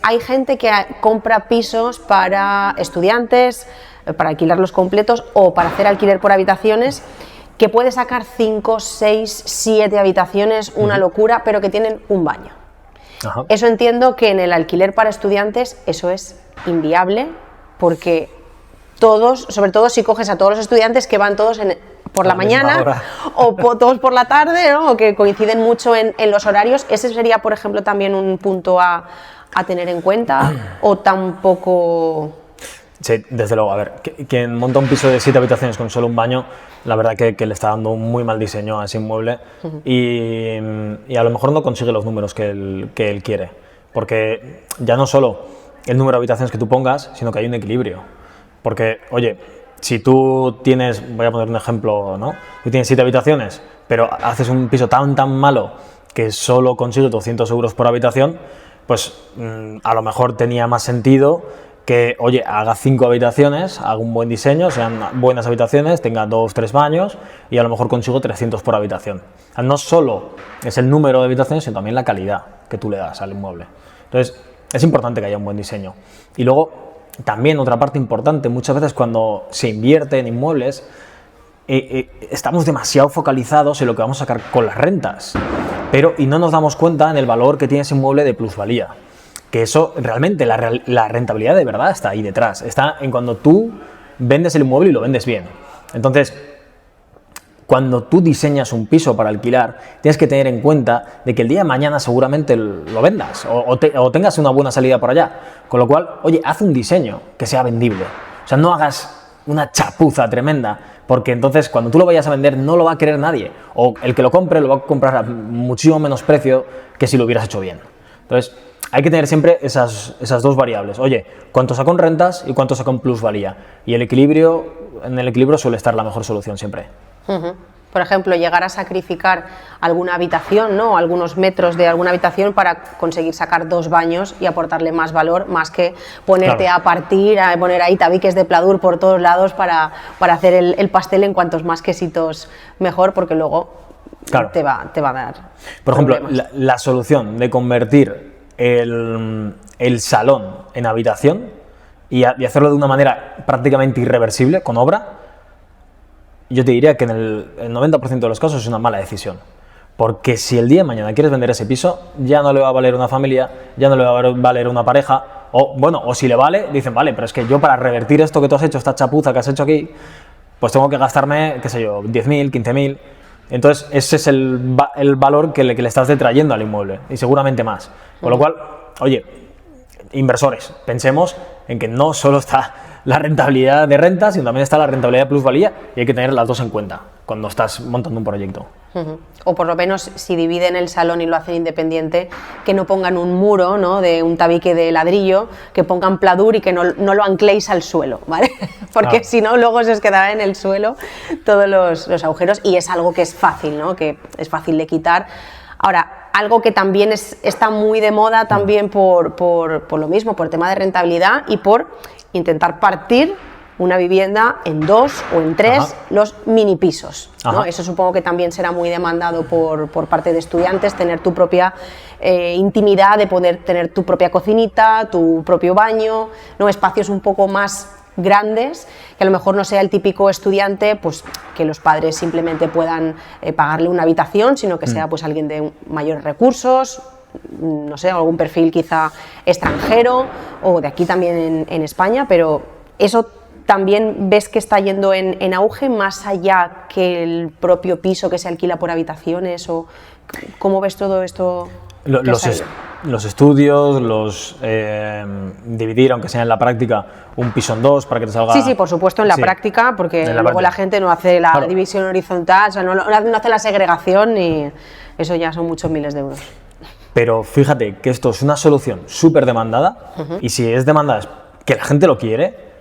hay gente que compra pisos para estudiantes, para alquilarlos completos o para hacer alquiler por habitaciones, que puede sacar 5, 6, 7 habitaciones, una locura, pero que tienen un baño. Ajá. Eso entiendo que en el alquiler para estudiantes eso es inviable, porque todos, sobre todo si coges a todos los estudiantes que van todos por la mañana o todos por la tarde, ¿no? O que coinciden mucho en los horarios, ese sería, por ejemplo, también un punto a tener en cuenta, o tampoco. Sí, desde luego. A ver, quien monta un piso de 7 habitaciones con solo un baño, la verdad que le está dando un muy mal diseño a ese inmueble y a lo mejor no consigue los números que él quiere, porque ya no solo el número de habitaciones que tú pongas, sino que hay un equilibrio. Porque, oye, si tú tienes, voy a poner un ejemplo, ¿no? Tú tienes 7 habitaciones, pero haces un piso tan malo que solo consigues 200 euros por habitación, pues a lo mejor tenía más sentido que, oye, haga 5 habitaciones, haga un buen diseño, sean buenas habitaciones, tenga 2, 3 baños y a lo mejor consigo 300 por habitación. No solo es el número de habitaciones, sino también la calidad que tú le das al inmueble. Entonces, es importante que haya un buen diseño. Y luego, también otra parte importante, muchas veces cuando se invierte en inmuebles, estamos demasiado focalizados en lo que vamos a sacar con las rentas, y no nos damos cuenta en el valor que tiene ese inmueble de plusvalía. Que eso realmente, la rentabilidad de verdad está ahí detrás, está en cuando tú vendes el inmueble y lo vendes bien. Entonces, cuando tú diseñas un piso para alquilar, tienes que tener en cuenta de que el día de mañana seguramente lo vendas o tengas una buena salida por allá. Con lo cual, oye, haz un diseño que sea vendible. O sea, no hagas una chapuza tremenda, porque entonces cuando tú lo vayas a vender no lo va a querer nadie. O el que lo compre lo va a comprar a muchísimo menos precio que si lo hubieras hecho bien. Entonces, hay que tener siempre esas dos variables. Oye, ¿cuánto saco en rentas y cuánto saco en plusvalía? Y en el equilibrio suele estar la mejor solución siempre. Por ejemplo, llegar a sacrificar alguna habitación, ¿no? Algunos metros de alguna habitación para conseguir sacar 2 baños y aportarle más valor, más que ponerte a partir, a poner ahí tabiques de pladur por todos lados para hacer el pastel en cuantos más quesitos mejor, porque luego te va a dar Por ejemplo, problemas. la solución de convertir el salón en habitación y hacerlo de una manera prácticamente irreversible, con obra, yo te diría que en el 90% de los casos es una mala decisión. Porque si el día de mañana quieres vender ese piso, ya no le va a valer una familia, ya no le va a valer una pareja, o si le vale, dicen, vale, pero es que yo para revertir esto que tú has hecho, esta chapuza que has hecho aquí, pues tengo que gastarme, qué sé yo, 10.000, 15.000. Entonces ese es el valor que le estás detrayendo al inmueble, y seguramente más. Con lo cual, oye, inversores, pensemos en que no solo está la rentabilidad de renta, sino también está la rentabilidad de plusvalía, y hay que tener las dos en cuenta cuando estás montando un proyecto. O por lo menos, si dividen el salón y lo hacen independiente, que no pongan un muro, ¿no?, de un tabique de ladrillo, que pongan pladur y que no lo ancléis al suelo, ¿vale? Porque si no, luego se os quedará en el suelo todos los agujeros, y es algo que es fácil, ¿no?, que es fácil de quitar. Ahora, algo que también está muy de moda también por lo mismo, por el tema de rentabilidad y por intentar partir una vivienda en 2 o en 3, los mini pisos, ¿no? Eso supongo que también será muy demandado por parte de estudiantes, tener tu propia intimidad, de poder tener tu propia cocinita, tu propio baño, ¿no?, espacios un poco más grandes, que a lo mejor no sea el típico estudiante, pues que los padres simplemente puedan pagarle una habitación, sino que sea pues alguien de mayores recursos, no sé, algún perfil quizá extranjero o de aquí también en España, pero eso también ves que está yendo en auge, más allá que el propio piso que se alquila por habitaciones, o ¿cómo ves todo esto? Los estudios, dividir, aunque sea en la práctica, un piso en 2 para que te salga... Sí, por supuesto, en la práctica, porque luego la gente no hace la división horizontal, o sea, no hace la segregación, y eso ya son muchos miles de euros. Pero fíjate que esto es una solución súper demandada, y si es demandada es que la gente lo quiere,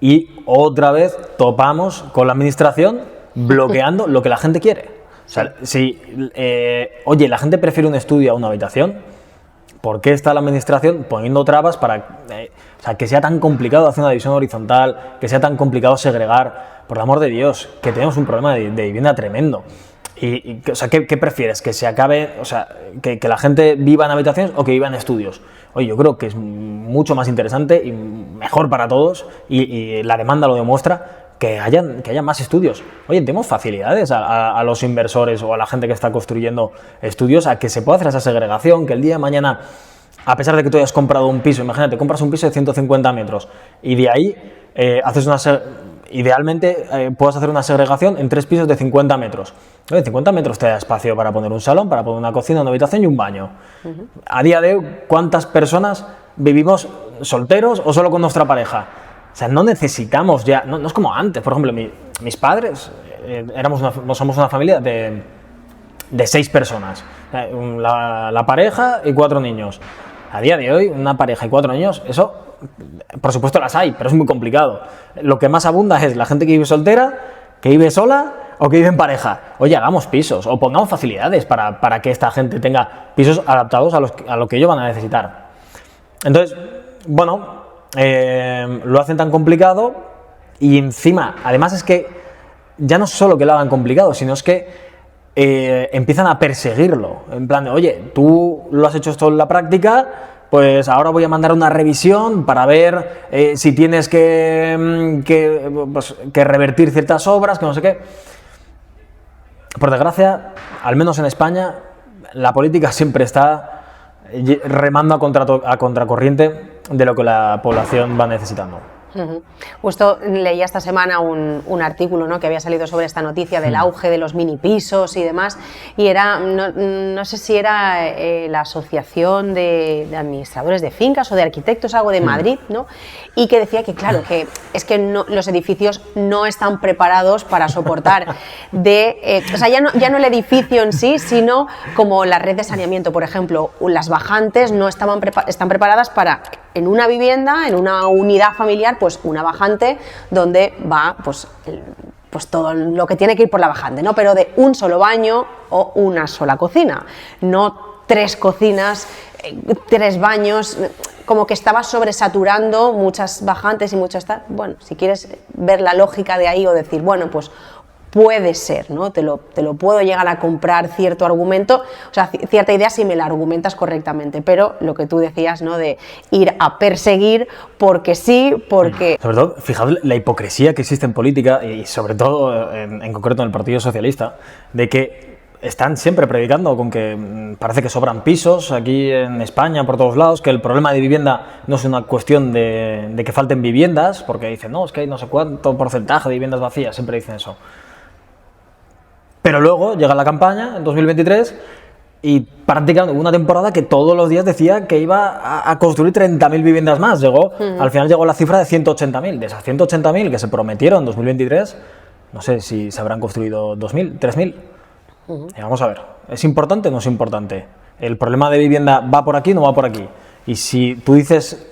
y otra vez topamos con la administración bloqueando lo que la gente quiere. O sea, oye, la gente prefiere un estudio a una habitación, ¿por qué está la administración poniendo trabas para que sea tan complicado hacer una división horizontal, que sea tan complicado segregar? Por el amor de Dios, que tenemos un problema de vivienda tremendo. O sea, ¿qué prefieres? ¿Que se acabe, o sea, que la gente viva en habitaciones o que viva en estudios? Oye, yo creo que es mucho más interesante y mejor para todos, y la demanda lo demuestra, que haya más estudios. Oye, demos facilidades a los inversores o a la gente que está construyendo estudios a que se pueda hacer esa segregación, que el día de mañana, a pesar de que tú hayas comprado un piso, imagínate, compras un piso de 150 metros y de ahí idealmente puedes hacer una segregación en 3 pisos de 50 metros. Oye, 50 metros te da espacio para poner un salón, para poner una cocina, una habitación y un baño. A día de hoy, ¿cuántas personas vivimos solteros o solo con nuestra pareja? O sea, no necesitamos ya, no es como antes. Por ejemplo, mis padres, somos una familia de 6 personas, la pareja y 4 niños. A día de hoy, una pareja y 4 niños, eso, por supuesto las hay, pero es muy complicado. Lo que más abunda es la gente que vive soltera, que vive sola o que vive en pareja. Oye, hagamos pisos o pongamos facilidades para que esta gente tenga pisos adaptados a lo que ellos van a necesitar. Entonces, bueno, lo hacen tan complicado, y encima, además es que ya no solo que lo hagan complicado, sino es que empiezan a perseguirlo, en plan de, oye, tú lo has hecho esto en la práctica, pues ahora voy a mandar una revisión para ver si tienes que revertir ciertas obras, que no sé qué. Por desgracia, al menos en España, la política siempre está remando a contracorriente de lo que la población va necesitando. Justo leía esta semana un artículo, ¿no?, que había salido sobre esta noticia del auge de los mini pisos y demás, y era, no sé si era la Asociación de Administradores de Fincas o de Arquitectos, algo de Madrid, ¿no?, y que decía que claro, que es que los edificios no están preparados para soportar o sea, ya no el edificio en sí, sino como la red de saneamiento, por ejemplo, las bajantes no están preparadas para, en una vivienda, en una unidad familiar, pues una bajante donde va pues todo lo que tiene que ir por la bajante, ¿no? Pero de un solo baño o una sola cocina, no 3 cocinas, 3 baños, como que estaba sobresaturando muchas bajantes y muchas tal. Bueno, si quieres ver la lógica de ahí o decir, bueno, pues puede ser, ¿no? Te lo puedo llegar a comprar cierto argumento, o sea, cierta idea si me la argumentas correctamente, pero lo que tú decías, ¿no?, de ir a perseguir porque sí, porque... Sobre todo, fijaos la hipocresía que existe en política y sobre todo en concreto en el Partido Socialista, de que están siempre predicando con que parece que sobran pisos aquí en España, por todos lados, que el problema de vivienda no es una cuestión de que falten viviendas, porque dicen, no, es que hay no sé cuánto porcentaje de viviendas vacías, siempre dicen eso. Pero luego llega la campaña, en 2023, y prácticamente hubo una temporada que todos los días decía que iba a construir 30.000 viviendas más. Al final llegó la cifra de 180.000. De esas 180.000 que se prometieron en 2023, no sé si se habrán construido 2.000, 3.000. Y vamos a ver, ¿es importante o no es importante? ¿El problema de vivienda va por aquí o no va por aquí? Y si tú dices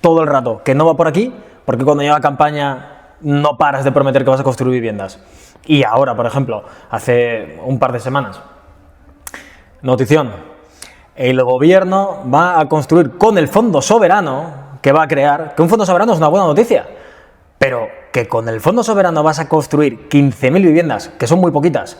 todo el rato que no va por aquí, ¿por qué cuando llega la campaña no paras de prometer que vas a construir viviendas? Y ahora, por ejemplo, hace un par de semanas, notición, el gobierno va a construir con el fondo soberano que va a crear, que un fondo soberano es una buena noticia, pero que con el fondo soberano vas a construir 15.000 viviendas, que son muy poquitas,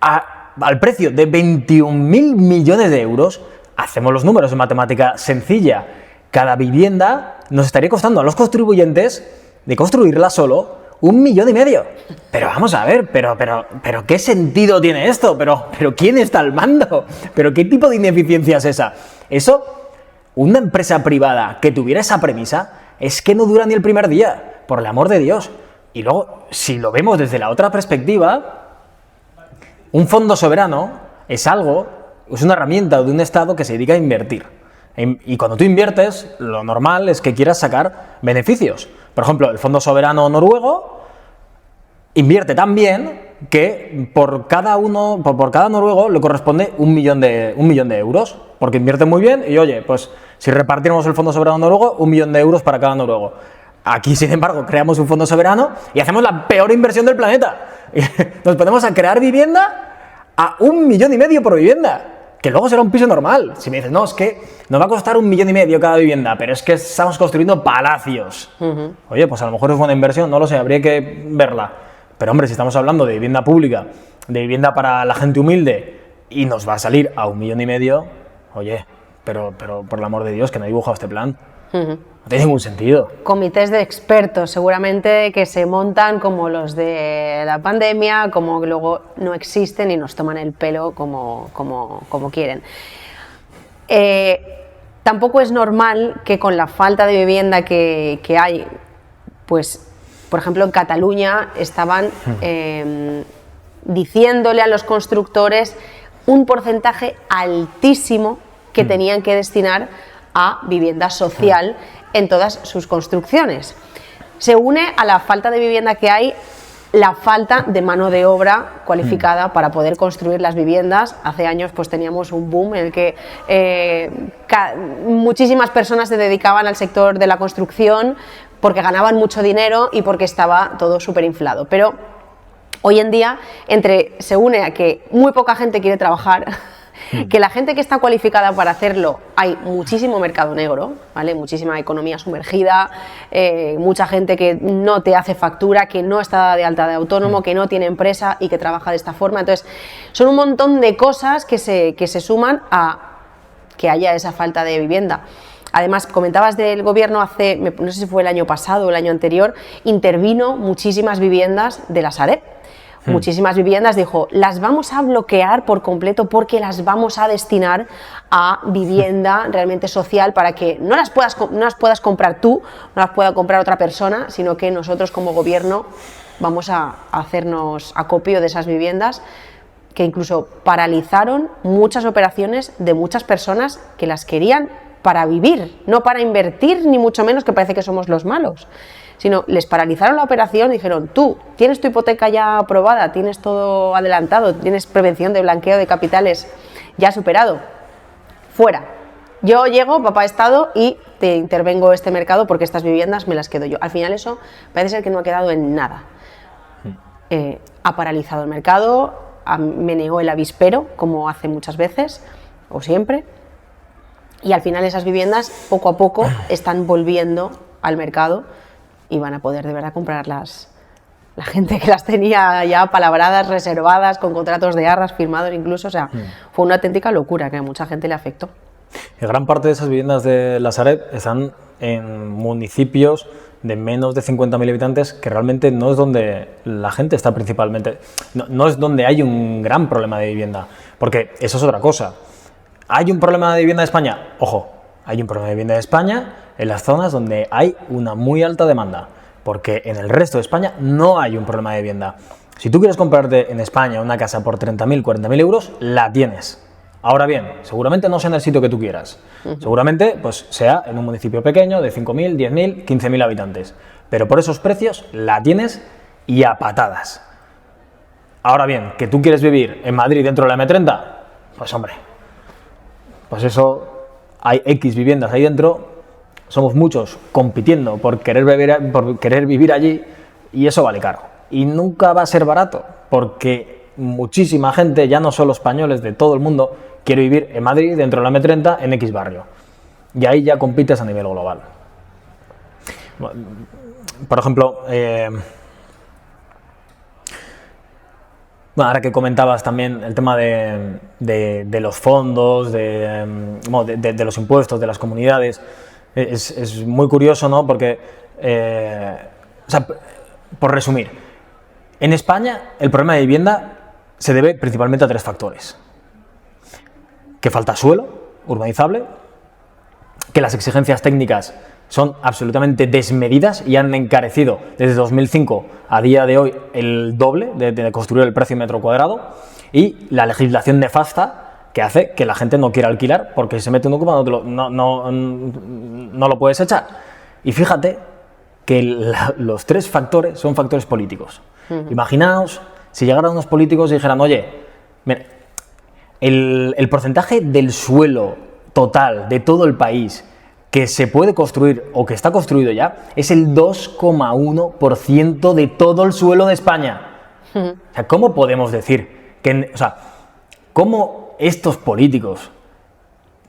al precio de 21.000 millones de euros, hacemos los números en matemática sencilla, cada vivienda nos estaría costando a los contribuyentes de construirla solo 1,5 millones. Pero vamos a ver, pero ¿qué sentido tiene esto? ¿Pero quién está al mando? ¿Pero qué tipo de ineficiencia es esa? Eso, una empresa privada que tuviera esa premisa, es que no dura ni el primer día, por el amor de Dios. Y luego, si lo vemos desde la otra perspectiva, un fondo soberano es una herramienta de un Estado que se dedica a invertir. Y cuando tú inviertes, lo normal es que quieras sacar beneficios. Por ejemplo, el Fondo Soberano Noruego invierte tan bien que por cada noruego le corresponde 1 millón de euros, porque invierte muy bien y oye, pues si repartimos el Fondo Soberano Noruego, 1 millón de euros para cada noruego. Aquí, sin embargo, creamos un fondo soberano y hacemos la peor inversión del planeta. Nos ponemos a crear vivienda a 1,5 millones por vivienda. Que luego será un piso normal. Si me dices, no, es que nos va a costar 1,5 millones cada vivienda, pero es que estamos construyendo palacios. Oye, pues a lo mejor es buena inversión, no lo sé, habría que verla. Pero hombre, si estamos hablando de vivienda pública, de vivienda para la gente humilde, y nos va a salir a 1,5 millones, oye, pero por el amor de Dios, que no he dibujado este plan. No tiene ningún sentido. Comités de expertos, seguramente, que se montan como los de la pandemia, como que luego no existen y nos toman el pelo como quieren. Tampoco es normal que con la falta de vivienda que hay, pues, por ejemplo, en Cataluña estaban diciéndole a los constructores un porcentaje altísimo que tenían que destinar a vivienda social en todas sus construcciones. Se une a la falta de vivienda que hay la falta de mano de obra cualificada para poder construir las viviendas. Hace años pues teníamos un boom en el que muchísimas personas se dedicaban al sector de la construcción porque ganaban mucho dinero y porque estaba todo súper inflado. Pero hoy en día se une a que muy poca gente quiere trabajar, que la gente que está cualificada para hacerlo, hay muchísimo mercado negro, ¿vale? Muchísima economía sumergida, mucha gente que no te hace factura, que no está de alta de autónomo, que no tiene empresa y que trabaja de esta forma. Entonces, son un montón de cosas que se suman a que haya esa falta de vivienda. Además, comentabas del gobierno no sé si fue el año pasado o el año anterior, intervino muchísimas viviendas de la Sareb. Muchísimas viviendas, dijo, las vamos a bloquear por completo porque las vamos a destinar a vivienda realmente social para que no las puedas comprar tú, no las pueda comprar otra persona, sino que nosotros como gobierno vamos a hacernos acopio de esas viviendas, que incluso paralizaron muchas operaciones de muchas personas que las querían para vivir, no para invertir, ni mucho menos, que parece que somos los malos, sino les paralizaron la operación, dijeron, tú tienes tu hipoteca ya aprobada, tienes todo adelantado, tienes prevención de blanqueo de capitales ya superado, fuera. Yo llego, papá Estado, y te intervengo este mercado porque estas viviendas me las quedo yo. Al final eso parece ser que no ha quedado en nada. Ha paralizado el mercado, meneó el avispero, como hace muchas veces, o siempre, y al final esas viviendas poco a poco están volviendo al mercado y van a poder de verdad comprarlas la gente que las tenía ya palabradas, reservadas, con contratos de arras firmados incluso. O sea, fue una auténtica locura que a mucha gente le afectó. Y gran parte de esas viviendas de la Sareb están en municipios de menos de 50.000 habitantes, que realmente no es donde la gente está principalmente, no es donde hay un gran problema de vivienda, porque eso es otra cosa. ¿Hay un problema de vivienda en España? Ojo, hay un problema de vivienda en España en las zonas donde hay una muy alta demanda, porque en el resto de España no hay un problema de vivienda. Si tú quieres comprarte en España una casa por 30.000, 40.000 euros, la tienes. Ahora bien, seguramente no sea en el sitio que tú quieras. Seguramente pues, sea en un municipio pequeño de 5.000, 10.000, 15.000 habitantes. Pero por esos precios la tienes y a patadas. Ahora bien, ¿que tú quieres vivir en Madrid dentro de la M30? Pues hombre, pues eso, hay X viviendas ahí dentro, somos muchos compitiendo por querer vivir allí, y eso vale caro. Y nunca va a ser barato, porque muchísima gente, ya no solo españoles, de todo el mundo, quiere vivir en Madrid, dentro de la M30, en X barrio. Y ahí ya compites a nivel global. Por ejemplo, ahora que comentabas también el tema de los fondos, de los impuestos, de las comunidades, es muy curioso, ¿no? Porque, o sea, por resumir, en España el problema de vivienda se debe principalmente a tres factores: que falta suelo urbanizable, que las exigencias técnicas son absolutamente desmedidas y han encarecido desde 2005 a día de hoy el doble de construir el precio metro cuadrado, y la legislación nefasta que hace que la gente no quiera alquilar porque se mete un ocupa, no lo puedes echar. Y fíjate que los tres factores son factores políticos. Imaginaos si llegaran unos políticos y dijeran, oye, mira, el porcentaje del suelo total de todo el país que se puede construir o que está construido ya es el 2,1% de todo el suelo de España. O sea, ¿cómo podemos decir que, o sea, cómo estos políticos,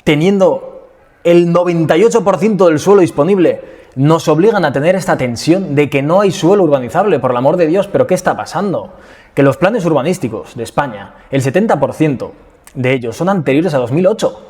teniendo el 98% del suelo disponible, nos obligan a tener esta tensión de que no hay suelo urbanizable, por el amor de Dios? ¿Pero qué está pasando? Que los planes urbanísticos de España, el 70% de ellos son anteriores a 2008.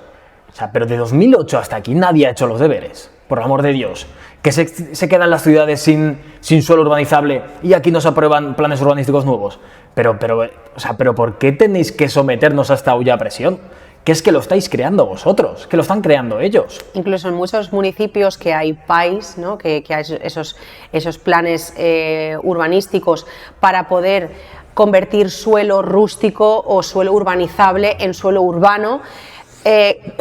O sea, pero de 2008 hasta aquí nadie ha hecho los deberes, por el amor de Dios. Que se quedan las ciudades sin suelo urbanizable y aquí no se aprueban planes urbanísticos nuevos. Pero ¿por qué tenéis que someternos a esta olla a presión? Que es que lo estáis creando vosotros, que lo están creando ellos. Incluso en muchos municipios que hay PAIs, ¿no? que hay esos planes urbanísticos para poder convertir suelo rústico o suelo urbanizable en suelo urbano.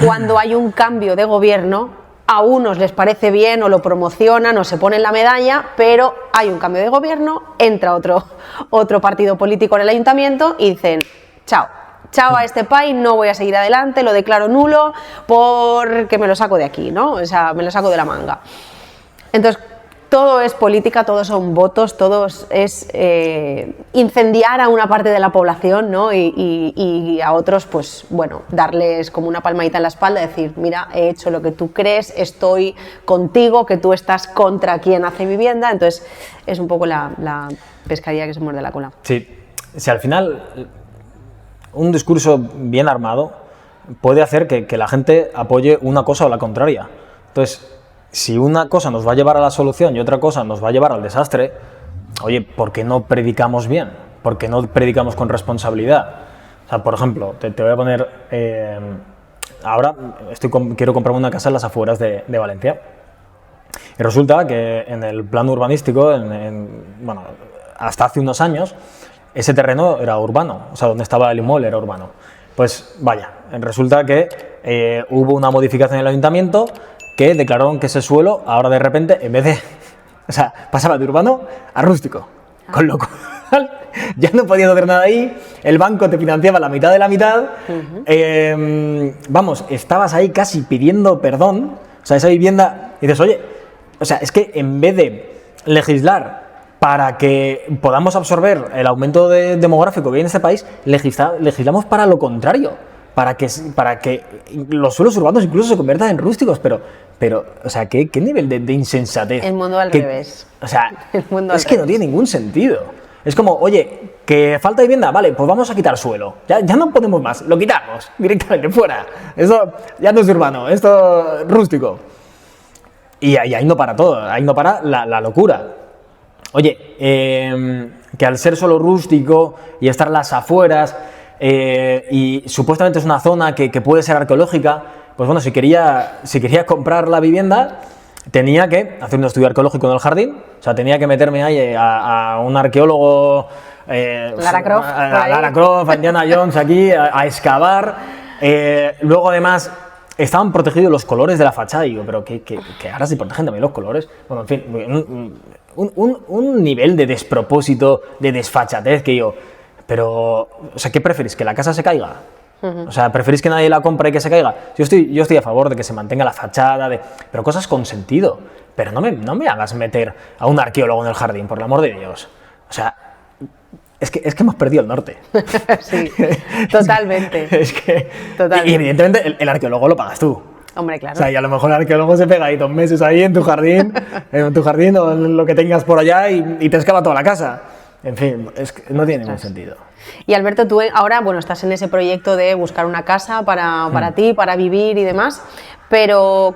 Cuando hay un cambio de gobierno, a unos les parece bien o lo promocionan o se ponen la medalla, pero hay un cambio de gobierno, entra otro partido político en el ayuntamiento y dicen, chao a este país, no voy a seguir adelante, lo declaro nulo porque me lo saco de aquí, ¿no? O sea, me lo saco de la manga. Entonces, todo es política, todos son votos, todo es incendiar a una parte de la población, ¿no? Y a otros, pues bueno, darles como una palmadita en la espalda, decir, mira, he hecho lo que tú crees, estoy contigo, que tú estás contra quien hace vivienda. Entonces, es un poco la pescadilla que se muerde la cola. Sí, si al final un discurso bien armado puede hacer que la gente apoye una cosa o la contraria. Entonces, si una cosa nos va a llevar a la solución y otra cosa nos va a llevar al desastre, oye, ¿por qué no predicamos bien? ¿Por qué no predicamos con responsabilidad? O sea, por ejemplo, te voy a poner... ahora quiero comprarme una casa en las afueras de Valencia. Y resulta que en el plan urbanístico, bueno, hasta hace unos años, ese terreno era urbano, o sea, donde estaba el inmueble era urbano. Pues vaya, resulta que hubo una modificación en el ayuntamiento que declararon que ese suelo, ahora de repente, en vez de... O sea, pasaba de urbano a rústico, con lo cual ya no podías hacer nada ahí, el banco te financiaba la mitad de la mitad, vamos, estabas ahí casi pidiendo perdón, o sea, esa vivienda, y dices, oye, o sea, es que en vez de legislar para que podamos absorber el aumento demográfico que hay en este país, legislamos para lo contrario, para que los suelos urbanos incluso se conviertan en rústicos, pero o sea, ¿qué nivel de insensatez? El mundo al revés. O sea, El mundo es que no tiene ningún sentido. Es como, oye, que falta vivienda, vale, pues vamos a quitar suelo. Ya no podemos más, lo quitamos directamente, fuera. Esto ya no es urbano, esto es rústico. Y ahí no para todo, ahí no para la locura. Oye, que al ser solo rústico y estar en las afueras, y supuestamente es una zona que puede ser arqueológica, pues bueno, si quería comprar la vivienda, tenía que hacer un estudio arqueológico en el jardín, o sea, tenía que meterme ahí a un arqueólogo, Lara Croft, a Lara Croft, a Indiana Jones aquí, a excavar. Luego además estaban protegidos los colores de la fachada, y digo, pero que ahora se protegen también los colores. Bueno, en fin, un nivel de despropósito, de desfachatez que yo, pero, o sea, ¿qué preferís? ¿Que la casa se caiga? O sea, ¿preferís que nadie la compre y que se caiga? Yo estoy a favor de que se mantenga la fachada, pero cosas con sentido. Pero no me hagas meter a un arqueólogo en el jardín, por el amor de Dios. O sea, es que hemos perdido el norte. Sí, totalmente. Totalmente. Y evidentemente el arqueólogo lo pagas tú. Hombre, claro. O sea, y a lo mejor el arqueólogo se pega ahí 2 meses ahí en tu jardín o en lo que tengas por allá y te excava toda la casa. En fin, es que no tiene ningún sentido. Y Alberto, tú ahora, bueno, estás en ese proyecto de buscar una casa para ti, para vivir y demás, pero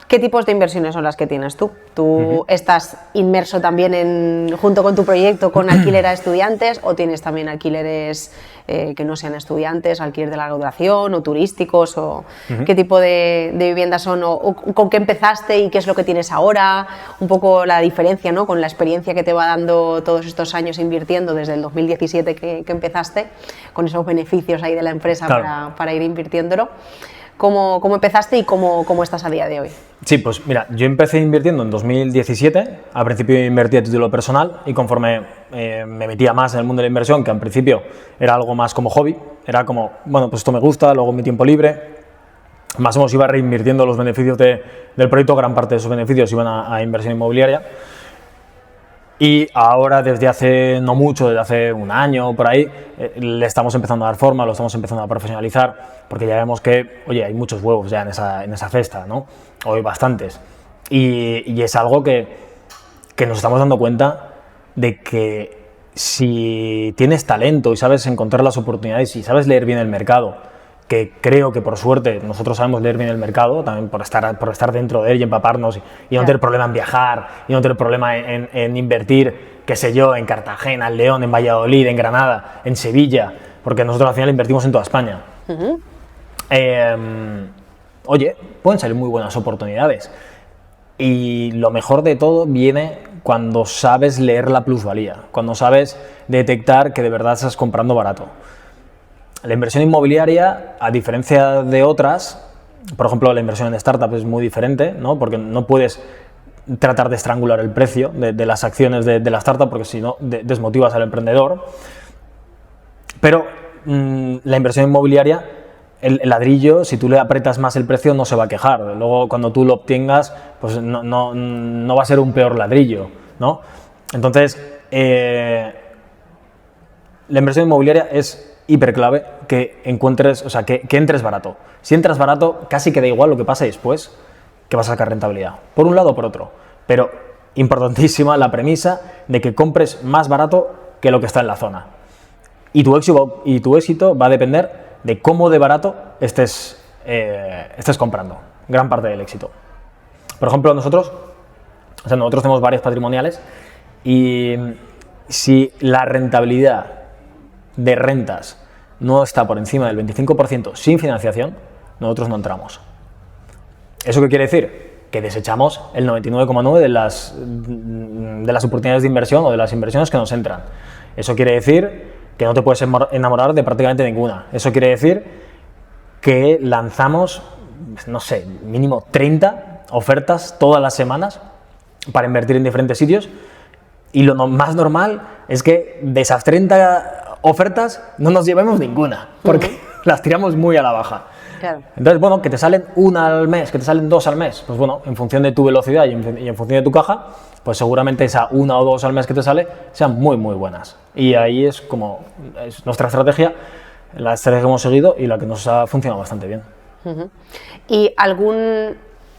¿qué tipos de inversiones son las que tienes tú? ¿Tú estás inmerso también junto con tu proyecto con alquiler a estudiantes, o tienes también alquileres que no sean estudiantes, alquiler de larga duración o turísticos? O ¿qué tipo de viviendas son? O ¿con qué empezaste y qué es lo que tienes ahora? Un poco la diferencia, ¿no?, con la experiencia que te va dando todos estos años invirtiendo desde el 2017 que empezaste, con esos beneficios ahí de la empresa, claro, para ir invirtiéndolo. ¿Cómo empezaste y cómo estás a día de hoy? Sí, pues mira, yo empecé invirtiendo en 2017, al principio invertí a título personal y conforme me metía más en el mundo de la inversión, que al principio era algo más como hobby, era como, bueno, pues esto me gusta, luego en mi tiempo libre, más o menos iba reinvirtiendo los beneficios del proyecto, gran parte de esos beneficios iban a inversión inmobiliaria. Y ahora, desde hace no mucho, desde hace un año por ahí, le estamos empezando a dar forma, lo estamos empezando a profesionalizar, porque ya vemos que, oye, hay muchos huevos ya en esa cesta, ¿no? O hay bastantes. Y es algo que nos estamos dando cuenta de que si tienes talento y sabes encontrar las oportunidades y sabes leer bien el mercado, que creo que por suerte nosotros sabemos leer bien el mercado, también por estar dentro de él y empaparnos y no tener problema en viajar, y no tener problema en invertir, qué sé yo, en Cartagena, en León, en Valladolid, en Granada, en Sevilla, porque nosotros al final invertimos en toda España. Oye, pueden salir muy buenas oportunidades, y lo mejor de todo viene cuando sabes leer la plusvalía, cuando sabes detectar que de verdad estás comprando barato. La inversión inmobiliaria, a diferencia de otras, por ejemplo, la inversión en startup es muy diferente, ¿no? Porque no puedes tratar de estrangular el precio de las acciones de la startup, porque si no desmotivas al emprendedor. Pero la inversión inmobiliaria, el ladrillo, si tú le apretas más el precio, no se va a quejar. Luego, cuando tú lo obtengas, pues no va a ser un peor ladrillo, ¿no? Entonces, la inversión inmobiliaria es hiperclave que encuentres, o sea, que entres barato. Si entras barato, casi que da igual lo que pase después, que vas a sacar rentabilidad, por un lado o por otro. Pero importantísima la premisa de que compres más barato que lo que está en la zona. Y tu éxito va a depender de cómo de barato estés comprando. Gran parte del éxito. Por ejemplo, nosotros tenemos varias patrimoniales y si la rentabilidad de rentas no está por encima del 25% sin financiación, nosotros no entramos. ¿Eso qué quiere decir? Que desechamos el 99,9% de las oportunidades de inversión o de las inversiones que nos entran. Eso quiere decir que no te puedes enamorar de prácticamente ninguna. Eso quiere decir que lanzamos, no sé, mínimo 30 ofertas todas las semanas para invertir en diferentes sitios, y lo más normal es que de esas 30 ofertas no nos llevemos ninguna, porque las tiramos muy a la baja. Claro. Entonces, bueno, que te salen una al mes, que te salen dos al mes, pues bueno, en función de tu velocidad y en función de tu caja, pues seguramente esa una o dos al mes que te sale sean muy, muy buenas. Y ahí es nuestra estrategia, la estrategia que hemos seguido y la que nos ha funcionado bastante bien. ¿Y algún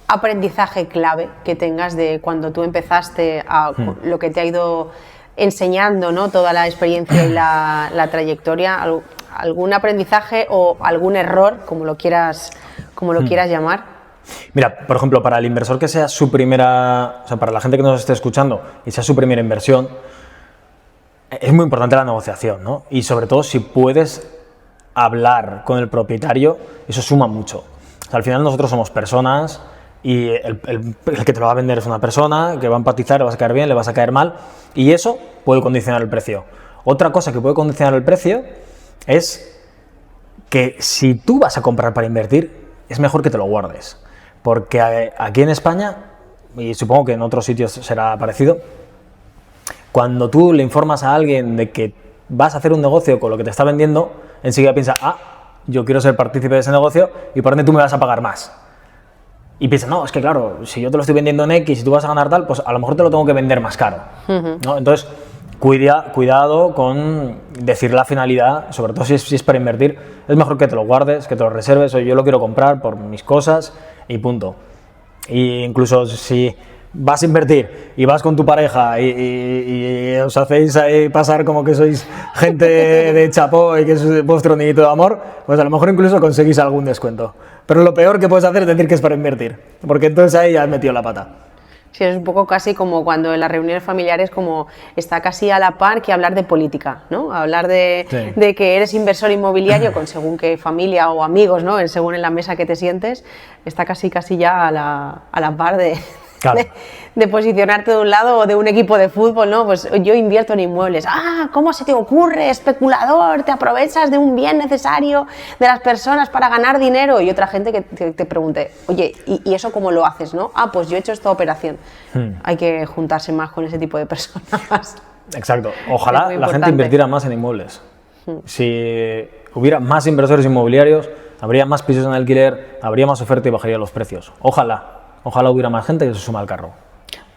aprendizaje clave que tengas de cuando tú empezaste a lo que te ha ido enseñando, ¿no? Toda la experiencia y la trayectoria? ¿Algún aprendizaje o algún error, como lo quieras llamar? Mira, por ejemplo, para el inversor que sea su primera, o sea, para la gente que nos esté escuchando y sea su primera inversión, es muy importante la negociación, ¿no? Y sobre todo si puedes hablar con el propietario, eso suma mucho. O sea, al final nosotros somos personas y el que te lo va a vender es una persona que va a empatizar, le vas a caer bien, le vas a caer mal, y eso puede condicionar el precio. Otra cosa que puede condicionar el precio es que si tú vas a comprar para invertir, es mejor que te lo guardes. Porque aquí en España, y supongo que en otros sitios será parecido, cuando tú le informas a alguien de que vas a hacer un negocio con lo que te está vendiendo, enseguida piensa, yo quiero ser partícipe de ese negocio y por ende tú me vas a pagar más. Y piensa, no, es que claro, si yo te lo estoy vendiendo en X y tú vas a ganar tal, pues a lo mejor te lo tengo que vender más caro, ¿no? Entonces, cuidado con decir la finalidad, sobre todo si es para invertir. Es mejor que te lo guardes, que te lo reserves, o yo lo quiero comprar por mis cosas y punto. Y incluso si vas a invertir y vas con tu pareja y os hacéis ahí pasar como que sois gente de chapó y que es vuestro niñito de amor, pues a lo mejor incluso conseguís algún descuento. Pero lo peor que puedes hacer es decir que es para invertir, porque entonces ahí ya has metido la pata. Sí, es un poco casi como cuando en las reuniones familiares como está casi a la par que hablar de política, ¿no? Hablar de que eres inversor inmobiliario con según qué familia o amigos, ¿no? Según en la mesa que te sientes, está casi ya a la par claro, de posicionarte de un lado o de un equipo de fútbol, ¿no? Pues yo invierto en inmuebles. ¿Cómo se te ocurre, especulador? Te aprovechas de un bien necesario de las personas para ganar dinero. Y otra gente que te pregunte, oye, ¿y eso cómo lo haces, no? Pues yo he hecho esta operación. Hay que juntarse más con ese tipo de personas. Exacto. Ojalá la gente invirtiera más en inmuebles. Si hubiera más inversores inmobiliarios, habría más pisos en alquiler, habría más oferta y bajaría los precios. Ojalá hubiera más gente que se suma al carro.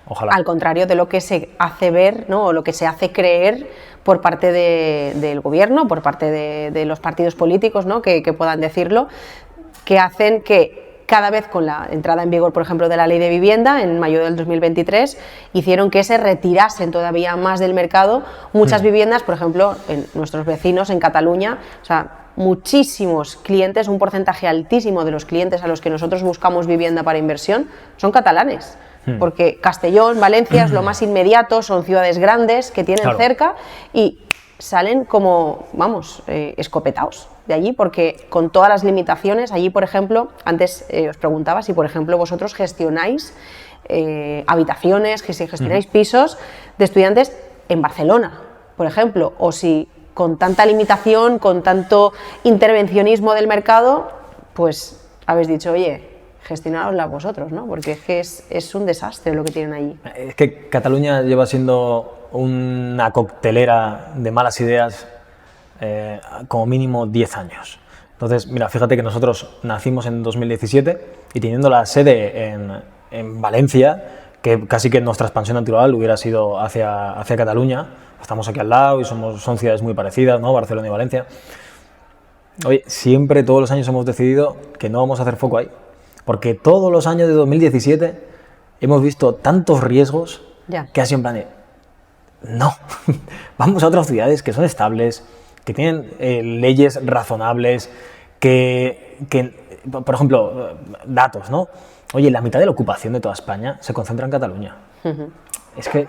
Ojalá. Al contrario de lo que se hace ver, ¿no? O lo que se hace creer por parte del gobierno, por parte de los partidos políticos, ¿no? que puedan decirlo, que hacen que cada vez con la entrada en vigor, por ejemplo, de la Ley de Vivienda en mayo del 2023, hicieron que se retirasen todavía más del mercado muchas viviendas, por ejemplo, en nuestros vecinos en Cataluña. O sea, muchísimos clientes, un porcentaje altísimo de los clientes a los que nosotros buscamos vivienda para inversión son catalanes, porque Castellón, Valencia es lo más inmediato, son ciudades grandes que tienen cerca y salen como, escopetados de allí, porque con todas las limitaciones, allí, por ejemplo, antes os preguntaba si, por ejemplo, vosotros gestionáis habitaciones, si gestionáis pisos de estudiantes en Barcelona, por ejemplo, o si con tanta limitación, con tanto intervencionismo del mercado, pues habéis dicho, oye, gestionárosla vosotros, ¿no? Porque es que es un desastre lo que tienen allí. Es que Cataluña lleva siendo una coctelera de malas ideas como mínimo 10 años. Entonces, mira, fíjate que nosotros nacimos en 2017 y teniendo la sede en Valencia, que casi que nuestra expansión natural hubiera sido hacia Cataluña. Estamos aquí al lado y son ciudades muy parecidas, ¿no? Barcelona y Valencia. Oye, siempre, todos los años hemos decidido que no vamos a hacer foco ahí. Porque todos los años de 2017 hemos visto tantos riesgos que así en plan de, no, vamos a otras ciudades que son estables, que tienen leyes razonables, por ejemplo, datos, ¿no? Oye, la mitad de la ocupación de toda España se concentra en Cataluña. Es que,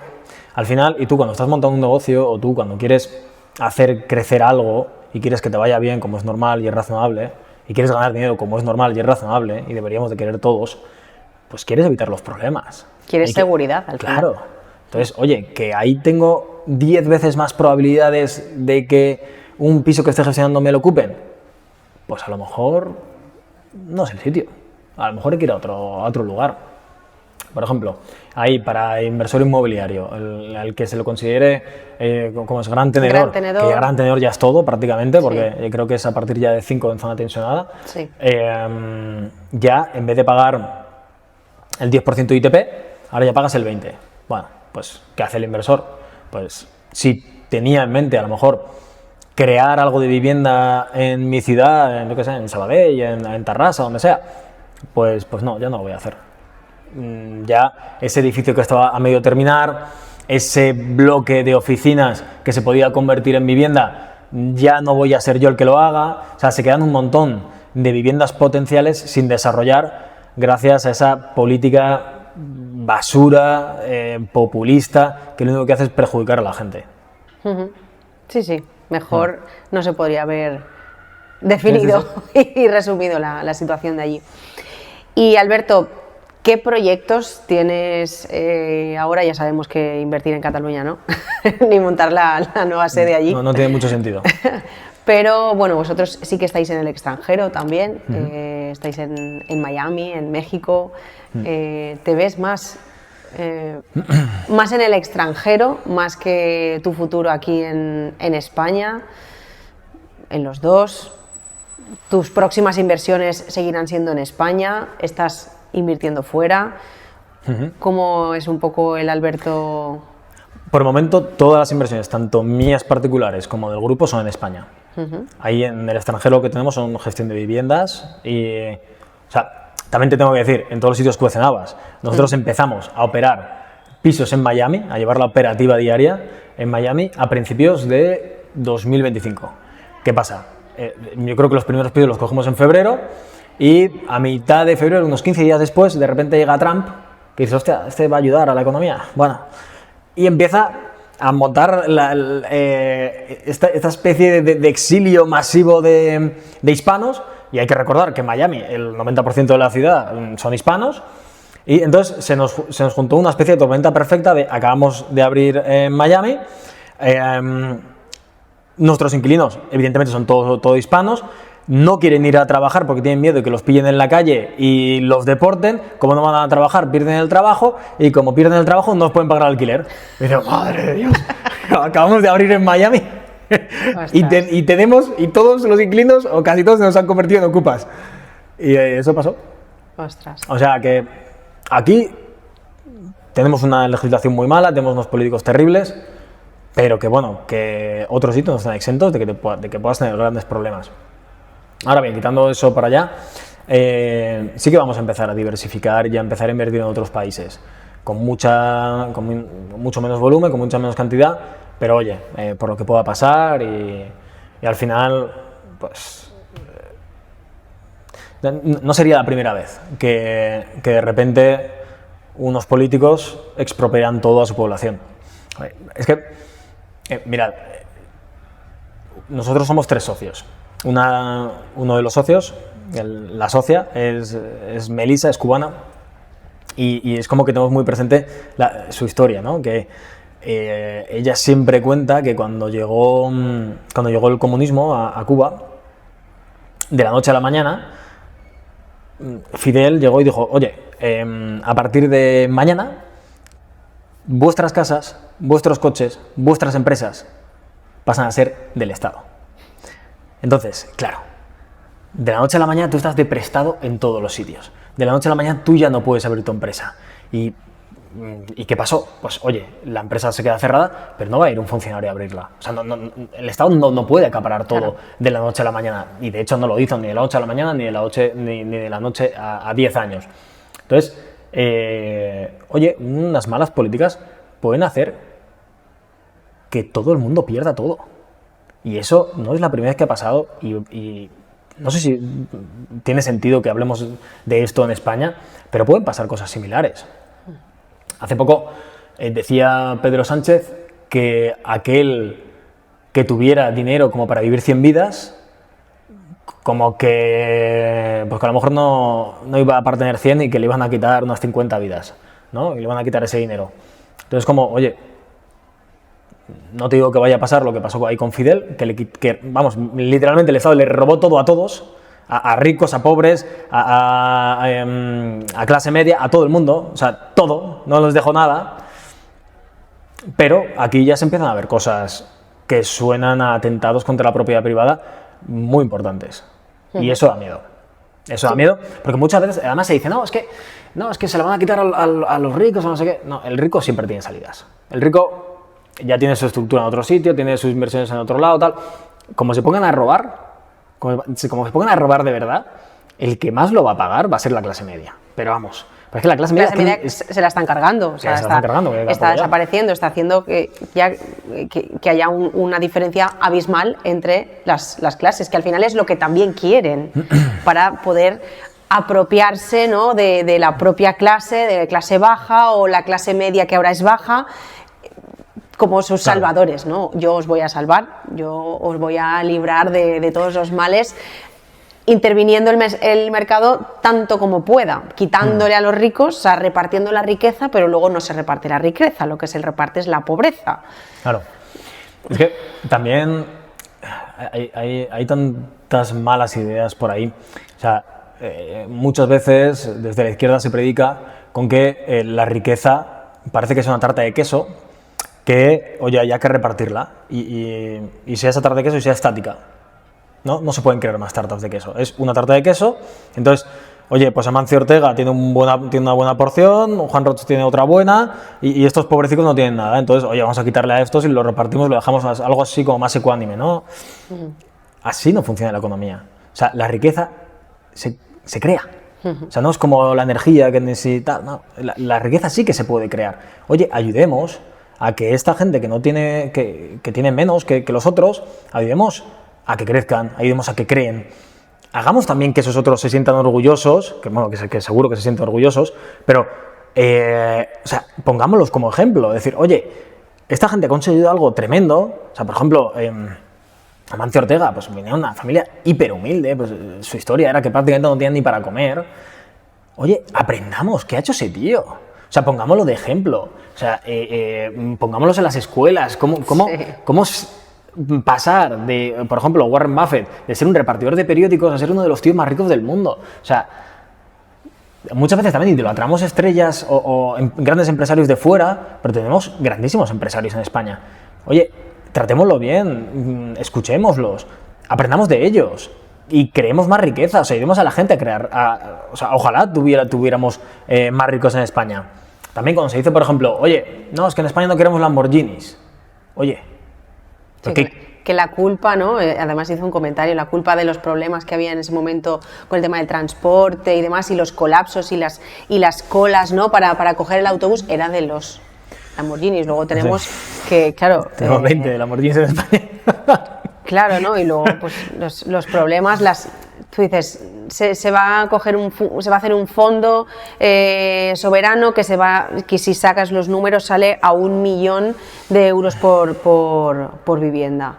al final, y tú cuando estás montando un negocio, o tú cuando quieres hacer crecer algo y quieres que te vaya bien como es normal y es razonable, y quieres ganar dinero como es normal y es razonable, y deberíamos de querer todos, pues quieres evitar los problemas. Quieres seguridad, al final. Claro. Entonces, oye, que ahí tengo 10 veces más probabilidades de que un piso que esté gestionando me lo ocupen, pues a lo mejor no es el sitio. A lo mejor hay que ir a otro lugar. Por ejemplo, ahí para inversor inmobiliario, el que se lo considere como es gran tenedor, que gran tenedor ya es todo prácticamente, porque creo que es a partir ya de 5 en zona tensionada, ya en vez de pagar el 10% de ITP, ahora ya pagas el 20%. Bueno, pues ¿qué hace el inversor? Pues si tenía en mente a lo mejor crear algo de vivienda en mi ciudad, en Sabadell, en Tarrasa, donde sea, pues no, ya no lo voy a hacer. Ya ese edificio que estaba a medio terminar, ese bloque de oficinas que se podía convertir en vivienda, ya no voy a ser yo el que lo haga. O sea, se quedan un montón de viviendas potenciales sin desarrollar gracias a esa política basura, populista, que lo único que hace es perjudicar a la gente. Sí, mejor no se podría haber definido y resumido la situación de allí. Y Alberto, ¿qué proyectos tienes ahora? Ya sabemos que invertir en Cataluña, ¿no? Ni montar la nueva sede allí. No tiene mucho sentido. Pero bueno, vosotros sí que estáis en el extranjero también, estáis en Miami, en México. ¿Te ves más en el extranjero, más que tu futuro aquí en España? ¿En los dos? ¿Tus próximas inversiones seguirán siendo en España? ¿Estás invirtiendo fuera? ¿Cómo es un poco el Alberto? Por el momento, todas las inversiones, tanto mías particulares como del grupo, son en España. Ahí en el extranjero lo que tenemos son gestión de viviendas y, o sea, también te tengo que decir, en todos los sitios cuecenabas, nosotros empezamos a operar pisos en Miami, a llevar la operativa diaria en Miami a principios de 2025. ¿Qué pasa? Yo creo que los primeros pisos los cogemos en febrero y a mitad de febrero, unos 15 días después, de repente llega Trump, que dice, hostia, este va a ayudar a la economía. Bueno, y empieza a montar esta especie de exilio masivo de hispanos, y hay que recordar que en Miami el 90% de la ciudad son hispanos, y entonces se nos juntó una especie de tormenta perfecta de acabamos de abrir en Miami, nuestros inquilinos evidentemente son todos hispanos, no quieren ir a trabajar porque tienen miedo de que los pillen en la calle y los deporten. Como no van a trabajar, pierden el trabajo, y como pierden el trabajo no nos pueden pagar el alquiler. Y digo, madre de Dios, acabamos de abrir en Miami y todos los inquilinos, o casi todos, se nos han convertido en ocupas. Y eso pasó. Ostras. O sea que aquí tenemos una legislación muy mala, tenemos unos políticos terribles, pero que bueno, que otros sitios no están exentos de que puedas tener grandes problemas. Ahora bien, quitando eso para allá, sí que vamos a empezar a diversificar y a empezar a invertir en otros países, con mucho menos volumen, con mucha menos cantidad, pero oye, por lo que pueda pasar y al final, pues, no sería la primera vez que de repente unos políticos expropian todo a su población. Es que, mirad, nosotros somos 3 socios. Uno de los socios, la socia, es Melissa, es cubana, y es como que tenemos muy presente su historia, ¿no? Que ella siempre cuenta que cuando llegó el comunismo a Cuba, de la noche a la mañana, Fidel llegó y dijo, oye, a partir de mañana, vuestras casas, vuestros coches, vuestras empresas pasan a ser del Estado. Entonces, claro, de la noche a la mañana tú estás de prestado en todos los sitios. De la noche a la mañana tú ya no puedes abrir tu empresa. ¿Y qué pasó? Pues oye, la empresa se queda cerrada, pero no va a ir un funcionario a abrirla. O sea, el Estado no puede acaparar todo de la noche a la mañana. Y de hecho no lo hizo ni de la noche a la mañana ni de la noche a 10 años. Entonces, oye, unas malas políticas pueden hacer que todo el mundo pierda todo. Y eso no es la primera vez que ha pasado, y no sé si tiene sentido que hablemos de esto en España, pero pueden pasar cosas similares. Hace poco decía Pedro Sánchez que aquel que tuviera dinero como para vivir 100 vidas, como que, pues que a lo mejor no iba a tener 100 y que le iban a quitar unas 50 vidas, ¿no? Y le van a quitar ese dinero. Entonces, como, oye, no te digo que vaya a pasar lo que pasó ahí con Fidel, vamos, literalmente el Estado le robó todo a todos, a ricos, a pobres, a clase media, a todo el mundo, o sea, todo, no les dejó nada. Pero aquí ya se empiezan a ver cosas que suenan a atentados contra la propiedad privada muy importantes. Y eso da miedo. Eso da miedo, porque muchas veces además se dice, no, es que se le van a quitar a los ricos o no sé qué. No, el rico siempre tiene salidas. El rico ya tiene su estructura en otro sitio, tiene sus inversiones en otro lado, tal. Como se pongan a robar, como se pongan a robar de verdad, el que más lo va a pagar va a ser la clase media. Pero vamos, pero es que la clase media se la están cargando, o sea, está desapareciendo, está haciendo que haya una diferencia abismal entre las clases, que al final es lo que también quieren para poder apropiarse, ¿no?, de la propia clase, de clase baja o la clase media que ahora es baja, como sus salvadores, ¿no? Yo os voy a salvar, yo os voy a librar de todos los males, interviniendo el mercado tanto como pueda, quitándole a los ricos, o sea, repartiendo la riqueza, pero luego no se reparte la riqueza, lo que se reparte es la pobreza. Claro. Es que también hay tantas malas ideas por ahí. O sea, muchas veces desde la izquierda se predica con que la riqueza parece que es una tarta de queso que, oye, hay que repartirla y sea esa tarta de queso y sea estática. No se pueden crear más tartas de queso. Es una tarta de queso, entonces, oye, pues Amancio Ortega tiene una buena porción, Juan Roch tiene otra buena y estos pobrecitos no tienen nada. Entonces, oye, vamos a quitarle a estos y lo repartimos, lo dejamos algo así como más ecuánime, ¿no? Así no funciona la economía. O sea, la riqueza se crea. O sea, no es como la energía que necesita, no. La riqueza sí que se puede crear. Oye, ayudemos a que esta gente que no tiene, que tiene menos que los otros, ayudemos a que crezcan, ayudemos a que creen. Hagamos también que esos otros se sientan orgullosos, que seguro que se sienten orgullosos, pero o sea, pongámoslos como ejemplo, decir, oye, esta gente ha conseguido algo tremendo, o sea, por ejemplo, Amancio Ortega, pues venía de una familia hiper humilde, pues su historia era que prácticamente no tenían ni para comer. Oye, aprendamos, ¿qué ha hecho ese tío? O sea, pongámoslo de ejemplo, o sea, pongámoslos en las escuelas, cómo pasar de, por ejemplo, Warren Buffett, de ser un repartidor de periódicos a ser uno de los tíos más ricos del mundo. O sea, muchas veces también idolatramos estrellas o grandes empresarios de fuera, pero tenemos grandísimos empresarios en España. Oye, tratémoslo bien, escuchémoslos, aprendamos de ellos y creemos más riqueza, o sea, ayudemos a la gente a crear, o sea, ojalá tuviéramos más ricos en España. También cuando se dice, por ejemplo, oye, no, es que en España no queremos Lamborghinis. Oye, sí, que la culpa, ¿no? Además hizo un comentario, la culpa de los problemas que había en ese momento con el tema del transporte y demás, y los colapsos y las colas, ¿no?, para coger el autobús, era de los Lamborghinis. Luego tenemos que, claro... Tenemos 20 Lamborghinis en España. Claro, ¿no? Y luego, pues, los problemas, tú dices, se va a hacer un fondo soberano que si sacas los números sale a 1 millón de euros por vivienda.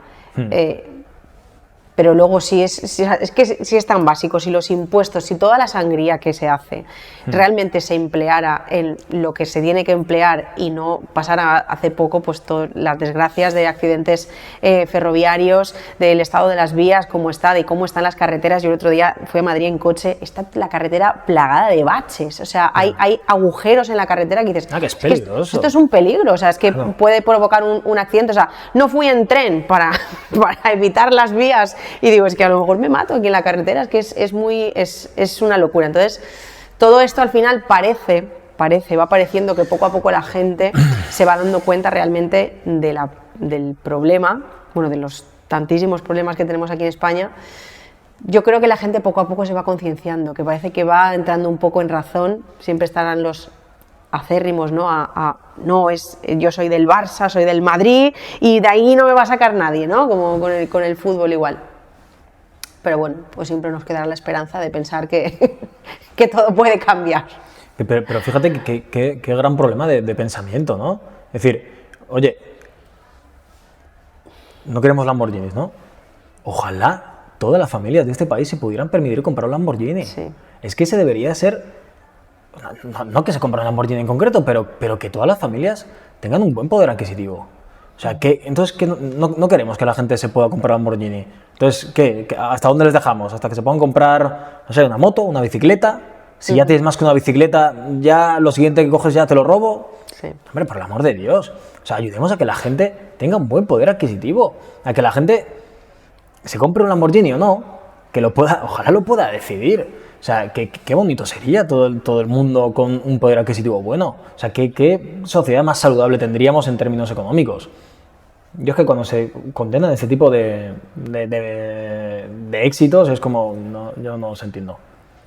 Pero luego si es tan básico, si los impuestos, si toda la sangría que se hace realmente se empleara en lo que se tiene que emplear y no pasara hace poco pues las desgracias de accidentes ferroviarios, del estado de las vías, cómo está, de cómo están las carreteras. Yo el otro día fui a Madrid en coche, está la carretera plagada de baches, o sea, hay agujeros en la carretera que dices, que es peligroso. Esto es un peligro, o sea, es que puede provocar un accidente. O sea, no fui en tren para evitar las vías y digo, es que a lo mejor me mato aquí en la carretera, es que es una locura. Entonces, todo esto al final va pareciendo que poco a poco la gente se va dando cuenta realmente del problema, bueno, de los tantísimos problemas que tenemos aquí en España. Yo creo que la gente poco a poco se va concienciando, que parece que va entrando un poco en razón. Siempre estarán los acérrimos, ¿no? Yo soy del Barça, soy del Madrid y de ahí no me va a sacar nadie, ¿no? Como con el fútbol igual. Pero bueno, pues siempre nos quedará la esperanza de pensar que, que todo puede cambiar. Pero fíjate qué gran problema de pensamiento, ¿no? Es decir, oye, no queremos Lamborghinis, ¿no? Ojalá todas las familias de este país se pudieran permitir comprar un Lamborghini. Sí. Es que ese debería ser, no que se compre un Lamborghini en concreto, pero que todas las familias tengan un buen poder adquisitivo. O sea, entonces que no queremos que la gente se pueda comprar un Lamborghini. Entonces, ¿hasta dónde les dejamos? ¿Hasta que se puedan comprar, no sé, una moto, una bicicleta? Si ya tienes más que una bicicleta, ya lo siguiente que coges ya te lo robo. Sí. Hombre, por el amor de Dios. O sea, ayudemos a que la gente tenga un buen poder adquisitivo. A que la gente se compre un Lamborghini o no, que ojalá lo pueda decidir. O sea, qué bonito sería todo el mundo con un poder adquisitivo bueno. O sea, qué sociedad más saludable tendríamos en términos económicos. Yo es que cuando se condenan ese tipo de éxitos es como, yo no los entiendo.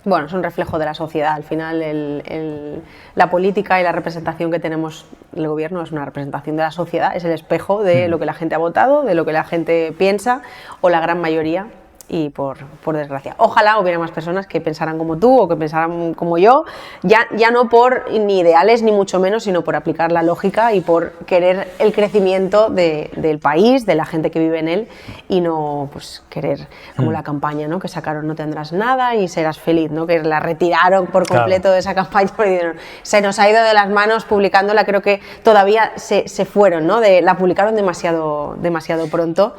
Bueno, es un reflejo de la sociedad. Al final, la política y la representación que tenemos en el gobierno es una representación de la sociedad, es el espejo de lo que la gente ha votado, de lo que la gente piensa, o la gran mayoría, y por desgracia. Ojalá hubiera más personas que pensaran como tú o que pensaran como yo, ya no por ni ideales ni mucho menos, sino por aplicar la lógica y por querer el crecimiento del país, de la gente que vive en él, y no pues querer, como la campaña, ¿no?, que sacaron No tendrás nada y serás feliz, ¿no?, que la retiraron por completo de esa campaña, se nos ha ido de las manos publicándola, creo que todavía se fueron, ¿no?, la publicaron demasiado pronto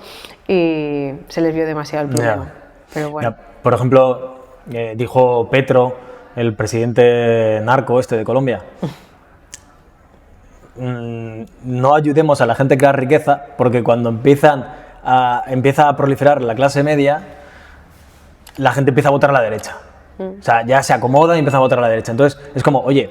y se les vio demasiado el problema. Ya. Pero bueno. Ya, por ejemplo, dijo Petro, el presidente narco de Colombia, no ayudemos a la gente que da riqueza, porque cuando empieza a proliferar la clase media, la gente empieza a votar a la derecha. O sea, ya se acomoda y empieza a votar a la derecha. Entonces, es como, oye,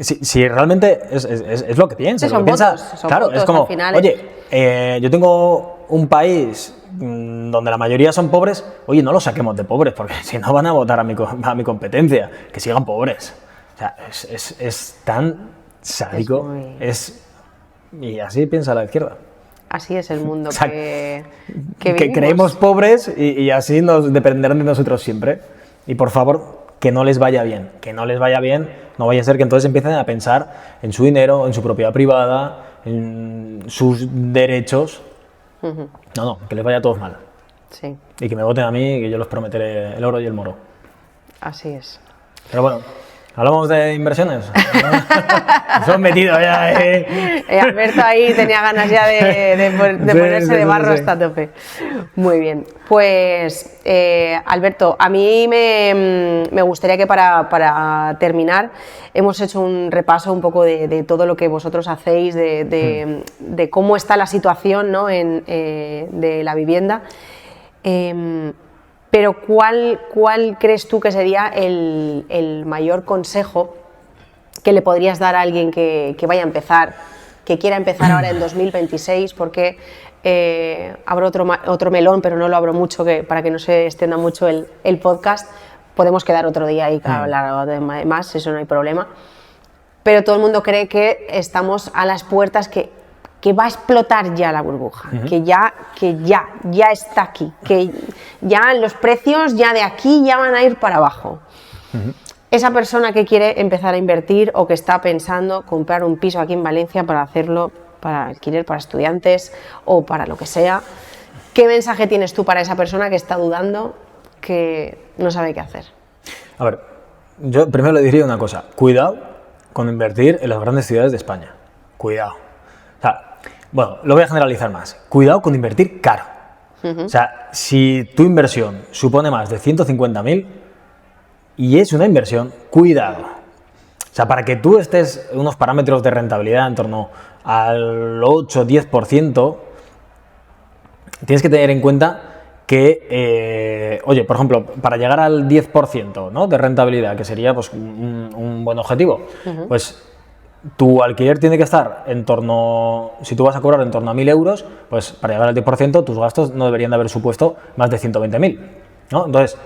si realmente es lo que piensa, Sí, son piensa, votos, son claro, votos, es como, al final. oye, yo tengo un país donde la mayoría son pobres, oye, no los saquemos de pobres, porque si no van a votar a mi competencia, que sigan pobres. O sea, es tan sádico, y así piensa la izquierda. Así es el mundo O sea, que que creemos pobres y así nos dependerán de nosotros siempre. Y por favor, que no les vaya bien, no vaya a ser que entonces empiecen a pensar en su dinero, en su propiedad privada, en sus derechos. No, que les vaya a todos mal. Sí, Y que me voten a mí, que yo les prometeré el oro y el moro. así es. Pero bueno, ¿hablamos de inversiones? Nos hemos metido ya, Alberto ahí tenía ganas ya de ponerse de barro hasta tope. Muy bien. Pues, Alberto, a mí me gustaría que para terminar hemos hecho un repaso un poco de todo lo que vosotros hacéis, de cómo está la situación, ¿no?, de la vivienda. Pero ¿cuál crees tú que sería el mayor consejo que le podrías dar a alguien que vaya a empezar, que quiera empezar ahora en 2026? Porque abro otro melón, pero no lo abro mucho, para que no se extienda mucho el podcast. Podemos quedar otro día y hablar de más, eso no hay problema. Pero todo el mundo cree que estamos a las puertas, que va a explotar ya la burbuja, que ya está aquí, que ya los precios ya de aquí ya van a ir para abajo. Esa persona que quiere empezar a invertir o que está pensando comprar un piso aquí en Valencia para hacerlo para alquiler, para estudiantes o para lo que sea, ¿qué mensaje tienes tú para esa persona que está dudando, que no sabe qué hacer? A ver, yo primero le diría una cosa: cuidado con invertir en las grandes ciudades de España. Cuidado. O sea, bueno, lo voy a generalizar más. Cuidado con invertir caro. O sea, si tu inversión supone más de 150.000 y es una inversión, cuidado. O sea, para que tú estés en unos parámetros de rentabilidad en torno al 8-10%, tienes que tener en cuenta que, oye, por ejemplo, para llegar al 10%, ¿no?, de rentabilidad, que sería pues un buen objetivo, pues tu alquiler tiene que estar en torno, si tú vas a cobrar en torno a 1.000 euros, pues para llegar al 10% tus gastos no deberían de haber supuesto más de 120.000, ¿no? Entonces,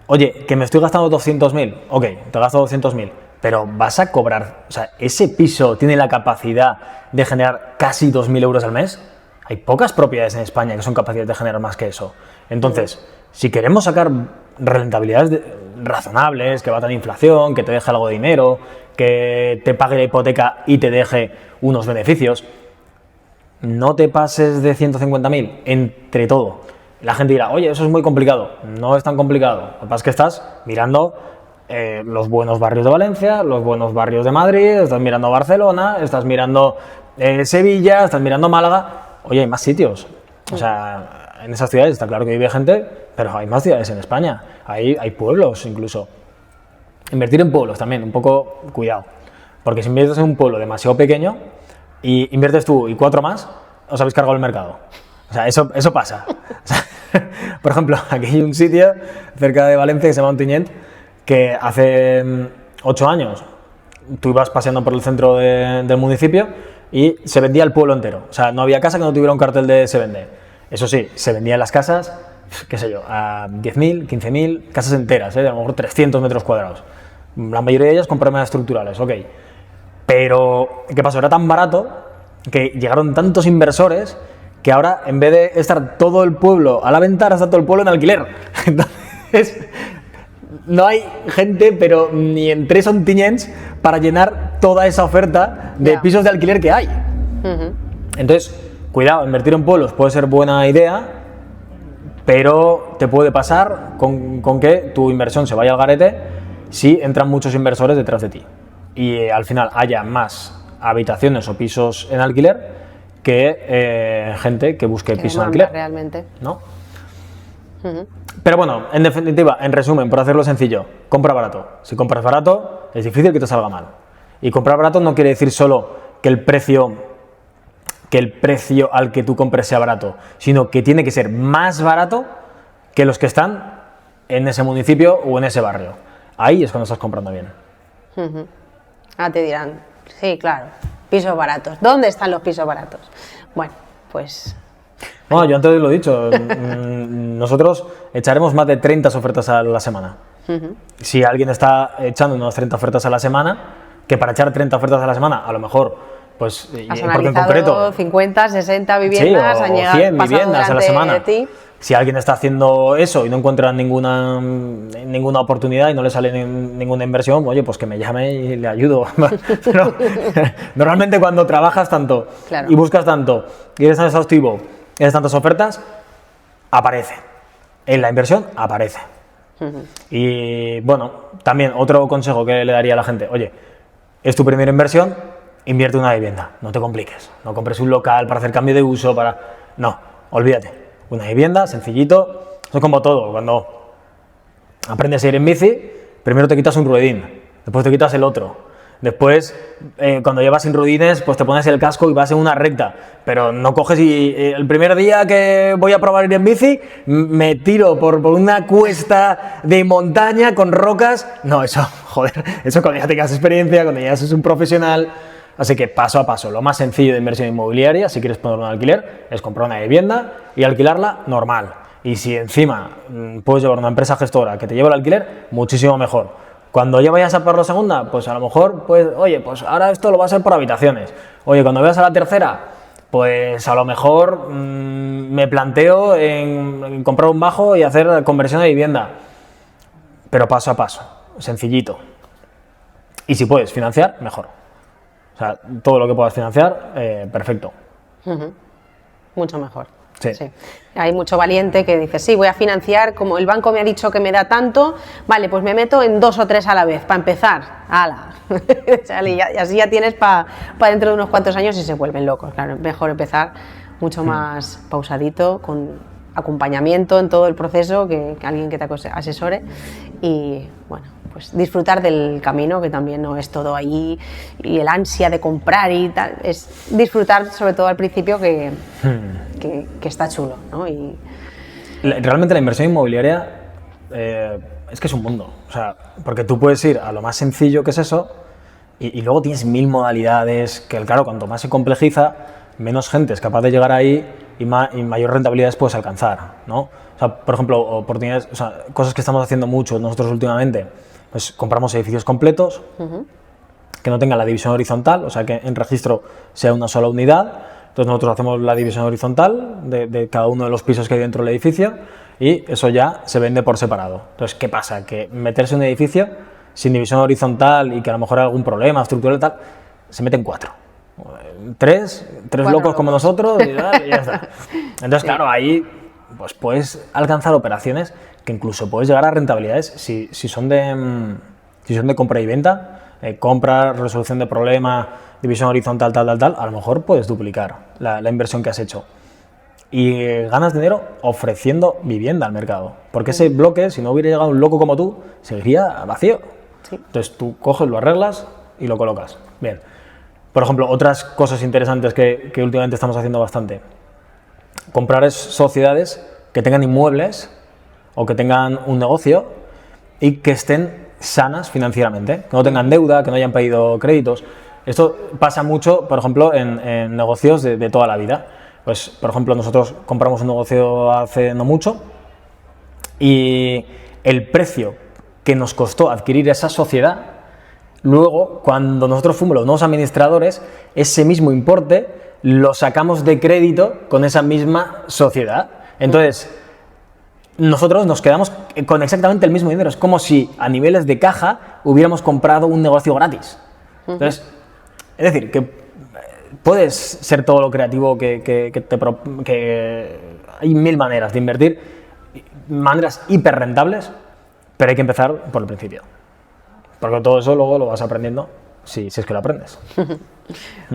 oye, que me estoy gastando 200.000, ok, te gasto 200.000, pero vas a cobrar, o sea, ese piso tiene la capacidad de generar casi 2.000 euros al mes. Hay pocas propiedades en España que son capaces de generar más que eso. Entonces, Si queremos sacar rentabilidades razonables, que batan inflación, que te deje algo de dinero, que te pague la hipoteca y te deje unos beneficios, no te pases de 150.000 entre todo. La gente dirá, oye, eso es muy complicado. No es tan complicado. Lo que pasa es que estás mirando los buenos barrios de Valencia, los buenos barrios de Madrid, estás mirando Barcelona, estás mirando Sevilla, estás mirando Málaga. Oye, hay más sitios. O sea, en esas ciudades está claro que vive gente, pero hay más ciudades en España. Hay pueblos incluso. Invertir en pueblos también, un poco cuidado. Porque si inviertes en un pueblo demasiado pequeño y inviertes tú y 4 más, os habéis cargado el mercado. O sea, eso pasa. O sea, por ejemplo, aquí hay un sitio cerca de Valencia que se llama Ontinyent, que hace 8 años tú ibas paseando por el centro del municipio y se vendía el pueblo entero. O sea, no había casa que no tuviera un cartel de se vende. Eso sí, se vendían las casas, qué sé yo, a 10.000, 15.000, casas enteras, de a lo mejor 300 metros cuadrados. La mayoría de ellas con problemas estructurales, ok. Pero, ¿qué pasó? Era tan barato que llegaron tantos inversores que ahora, en vez de estar todo el pueblo a la venta, ahora está todo el pueblo en alquiler. Entonces, no hay gente, pero ni en 3 Ontinyents para llenar toda esa oferta de pisos de alquiler que hay. Entonces, cuidado, invertir en pueblos puede ser buena idea, pero te puede pasar con que tu inversión se vaya al garete si entran muchos inversores detrás de ti y al final haya más habitaciones o pisos en alquiler que gente que busque pisos en alquiler. Realmente. ¿No? Pero bueno, en definitiva, en resumen, por hacerlo sencillo, compra barato. Si compras barato, es difícil que te salga mal. Y comprar barato no quiere decir solo que el precio al que tú compres sea barato, sino que tiene que ser más barato que los que están en ese municipio o en ese barrio. Ahí es cuando estás comprando bien. Ah, te dirán, sí, claro, pisos baratos. ¿Dónde están los pisos baratos? Bueno, pues... Bueno, yo antes lo he dicho, nosotros echaremos más de 30 ofertas a la semana. Si alguien está echando unas 30 ofertas a la semana, que para echar 30 ofertas a la semana, a lo mejor, pues, has porque en concreto... 50, 60 viviendas, sí, han o llegado, 100 viviendas a la semana. de ti. Si alguien está haciendo eso y no encuentra ninguna oportunidad y no le sale ninguna inversión, oye, pues que me llame y le ayudo. Pero, normalmente cuando trabajas tanto y buscas tanto y eres tan exhaustivo y eres tantas ofertas, aparece. En la inversión aparece. Y bueno, también otro consejo que le daría a la gente, oye, es tu primera inversión, invierte en una vivienda, no te compliques. No compres un local para hacer cambio de uso, no, olvídate. Una vivienda, sencillito, eso es como todo, cuando aprendes a ir en bici, primero te quitas un ruedín, después te quitas el otro, después cuando llevas sin ruedines, pues te pones el casco y vas en una recta, pero no coges y el primer día que voy a probar ir en bici, me tiro por una cuesta de montaña con rocas, no, eso, joder, eso cuando ya tengas experiencia, cuando ya seas un profesional. Así que paso a paso, lo más sencillo de inversión inmobiliaria, si quieres ponerlo en alquiler, es comprar una vivienda y alquilarla normal. Y si encima puedes llevar una empresa gestora que te lleve el alquiler, muchísimo mejor. Cuando ya vayas a por la segunda, pues a lo mejor, pues, oye, pues ahora esto lo va a hacer por habitaciones. Oye, cuando vayas a la tercera, pues a lo mejor me planteo en comprar un bajo y hacer conversión de vivienda. Pero paso a paso, sencillito. Y si puedes financiar, mejor. O sea, todo lo que puedas financiar, perfecto. Mucho mejor. Sí. Hay mucho valiente que dice, sí, voy a financiar, como el banco me ha dicho que me da tanto, vale, pues me meto en 2 o 3 a la vez, para empezar. ¡Hala! Y así ya tienes para dentro de unos cuantos años y se vuelven locos. Claro, mejor empezar mucho más pausadito, con acompañamiento en todo el proceso, que alguien que te asesore y, bueno, pues disfrutar del camino, que también no es todo ahí, y el ansia de comprar y tal, es disfrutar sobre todo al principio que está chulo, ¿no? Y... Realmente la inversión inmobiliaria es que es un mundo, o sea, porque tú puedes ir a lo más sencillo que es eso y luego tienes 1000 modalidades que, claro, cuanto más se complejiza, menos gente es capaz de llegar ahí y mayor rentabilidades puedes alcanzar, ¿no? O sea, por ejemplo, oportunidades, o sea, cosas que estamos haciendo mucho nosotros últimamente, pues compramos edificios completos que no tengan la división horizontal, o sea, que en registro sea una sola unidad. Entonces nosotros hacemos la división horizontal de cada uno de los pisos que hay dentro del edificio y eso ya se vende por separado. Entonces, ¿qué pasa? Que meterse en un edificio sin división horizontal y que a lo mejor hay algún problema estructural y tal, se meten 4. Tres locos como nosotros y ya está. Entonces, claro, ahí pues puedes alcanzar operaciones que incluso puedes llegar a rentabilidades si son de compra y venta, compra, resolución de problema, división horizontal, tal, a lo mejor puedes duplicar la inversión que has hecho. Y ganas dinero ofreciendo vivienda al mercado. Porque ese bloque, si no hubiera llegado un loco como tú, seguiría vacío. Sí. Entonces tú coges, lo arreglas y lo colocas. Bien. Por ejemplo, otras cosas interesantes que últimamente estamos haciendo bastante. Comprar sociedades que tengan inmuebles o que tengan un negocio y que estén sanas financieramente, que no tengan deuda, que no hayan pedido créditos. Esto pasa mucho, por ejemplo, en negocios de toda la vida. Pues, por ejemplo, nosotros compramos un negocio hace no mucho y el precio que nos costó adquirir esa sociedad, luego, cuando nosotros fuimos los nuevos administradores, ese mismo importe lo sacamos de crédito con esa misma sociedad. Entonces, nosotros nos quedamos con exactamente el mismo dinero. Es como si a niveles de caja hubiéramos comprado un negocio gratis. Entonces, es decir, que puedes ser todo lo creativo que hay 1000 maneras de invertir, maneras hiper rentables, pero hay que empezar por el principio. Porque todo eso luego lo vas aprendiendo si es que lo aprendes.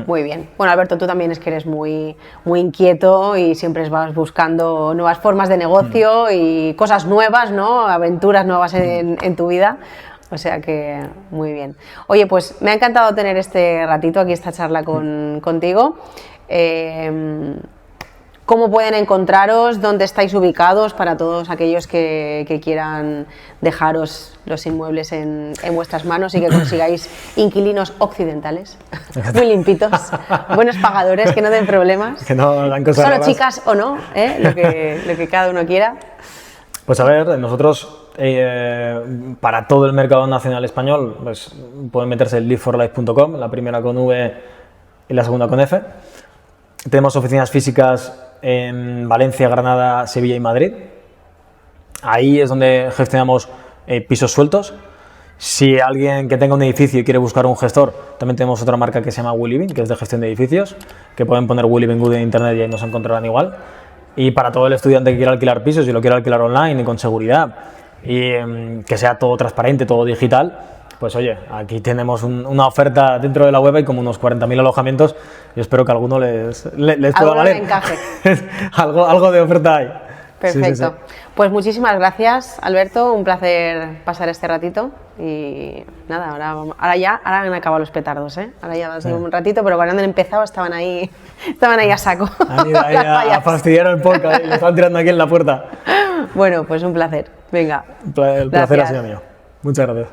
Muy bien. Bueno, Alberto, tú también es que eres muy inquieto y siempre vas buscando nuevas formas de negocio y cosas nuevas, ¿no? Aventuras nuevas en tu vida. O sea que muy bien. Oye, pues me ha encantado tener este ratito aquí, esta charla contigo. ¿Cómo pueden encontraros? ¿Dónde estáis ubicados para todos aquellos que quieran dejaros los inmuebles en vuestras manos y que consigáis inquilinos occidentales, muy limpitos, buenos pagadores, que no den problemas, que no hagan cosas solo raras. Chicas o no, lo que cada uno quiera? Pues a ver, nosotros para todo el mercado nacional español pues, pueden meterse en liveforlife.com, la primera con V y la segunda con F. Tenemos oficinas físicas en Valencia, Granada, Sevilla y Madrid. Ahí es donde gestionamos pisos sueltos. Si alguien que tenga un edificio y quiere buscar un gestor, también tenemos otra marca que se llama WeLiving, que es de gestión de edificios, que pueden poner WeLiving Good en internet y ahí nos encontrarán igual. Y para todo el estudiante que quiera alquilar pisos y lo quiera alquilar online y con seguridad y que sea todo transparente, todo digital, pues oye, aquí tenemos una oferta dentro de la web, hay como unos 40.000 alojamientos y espero que a alguno les pueda valer. Encaje. algo de oferta hay. Perfecto. Sí. Pues muchísimas gracias, Alberto, un placer pasar este ratito y nada, ahora han acabado los petardos, ¿eh? Ahora ya va a ser un ratito, pero cuando han empezado estaban ahí a saco. Han ido ahí a fastidiar el podcast y le están tirando aquí en la puerta. Bueno, pues un placer. Venga. El placer ha sido mío. Muchas gracias.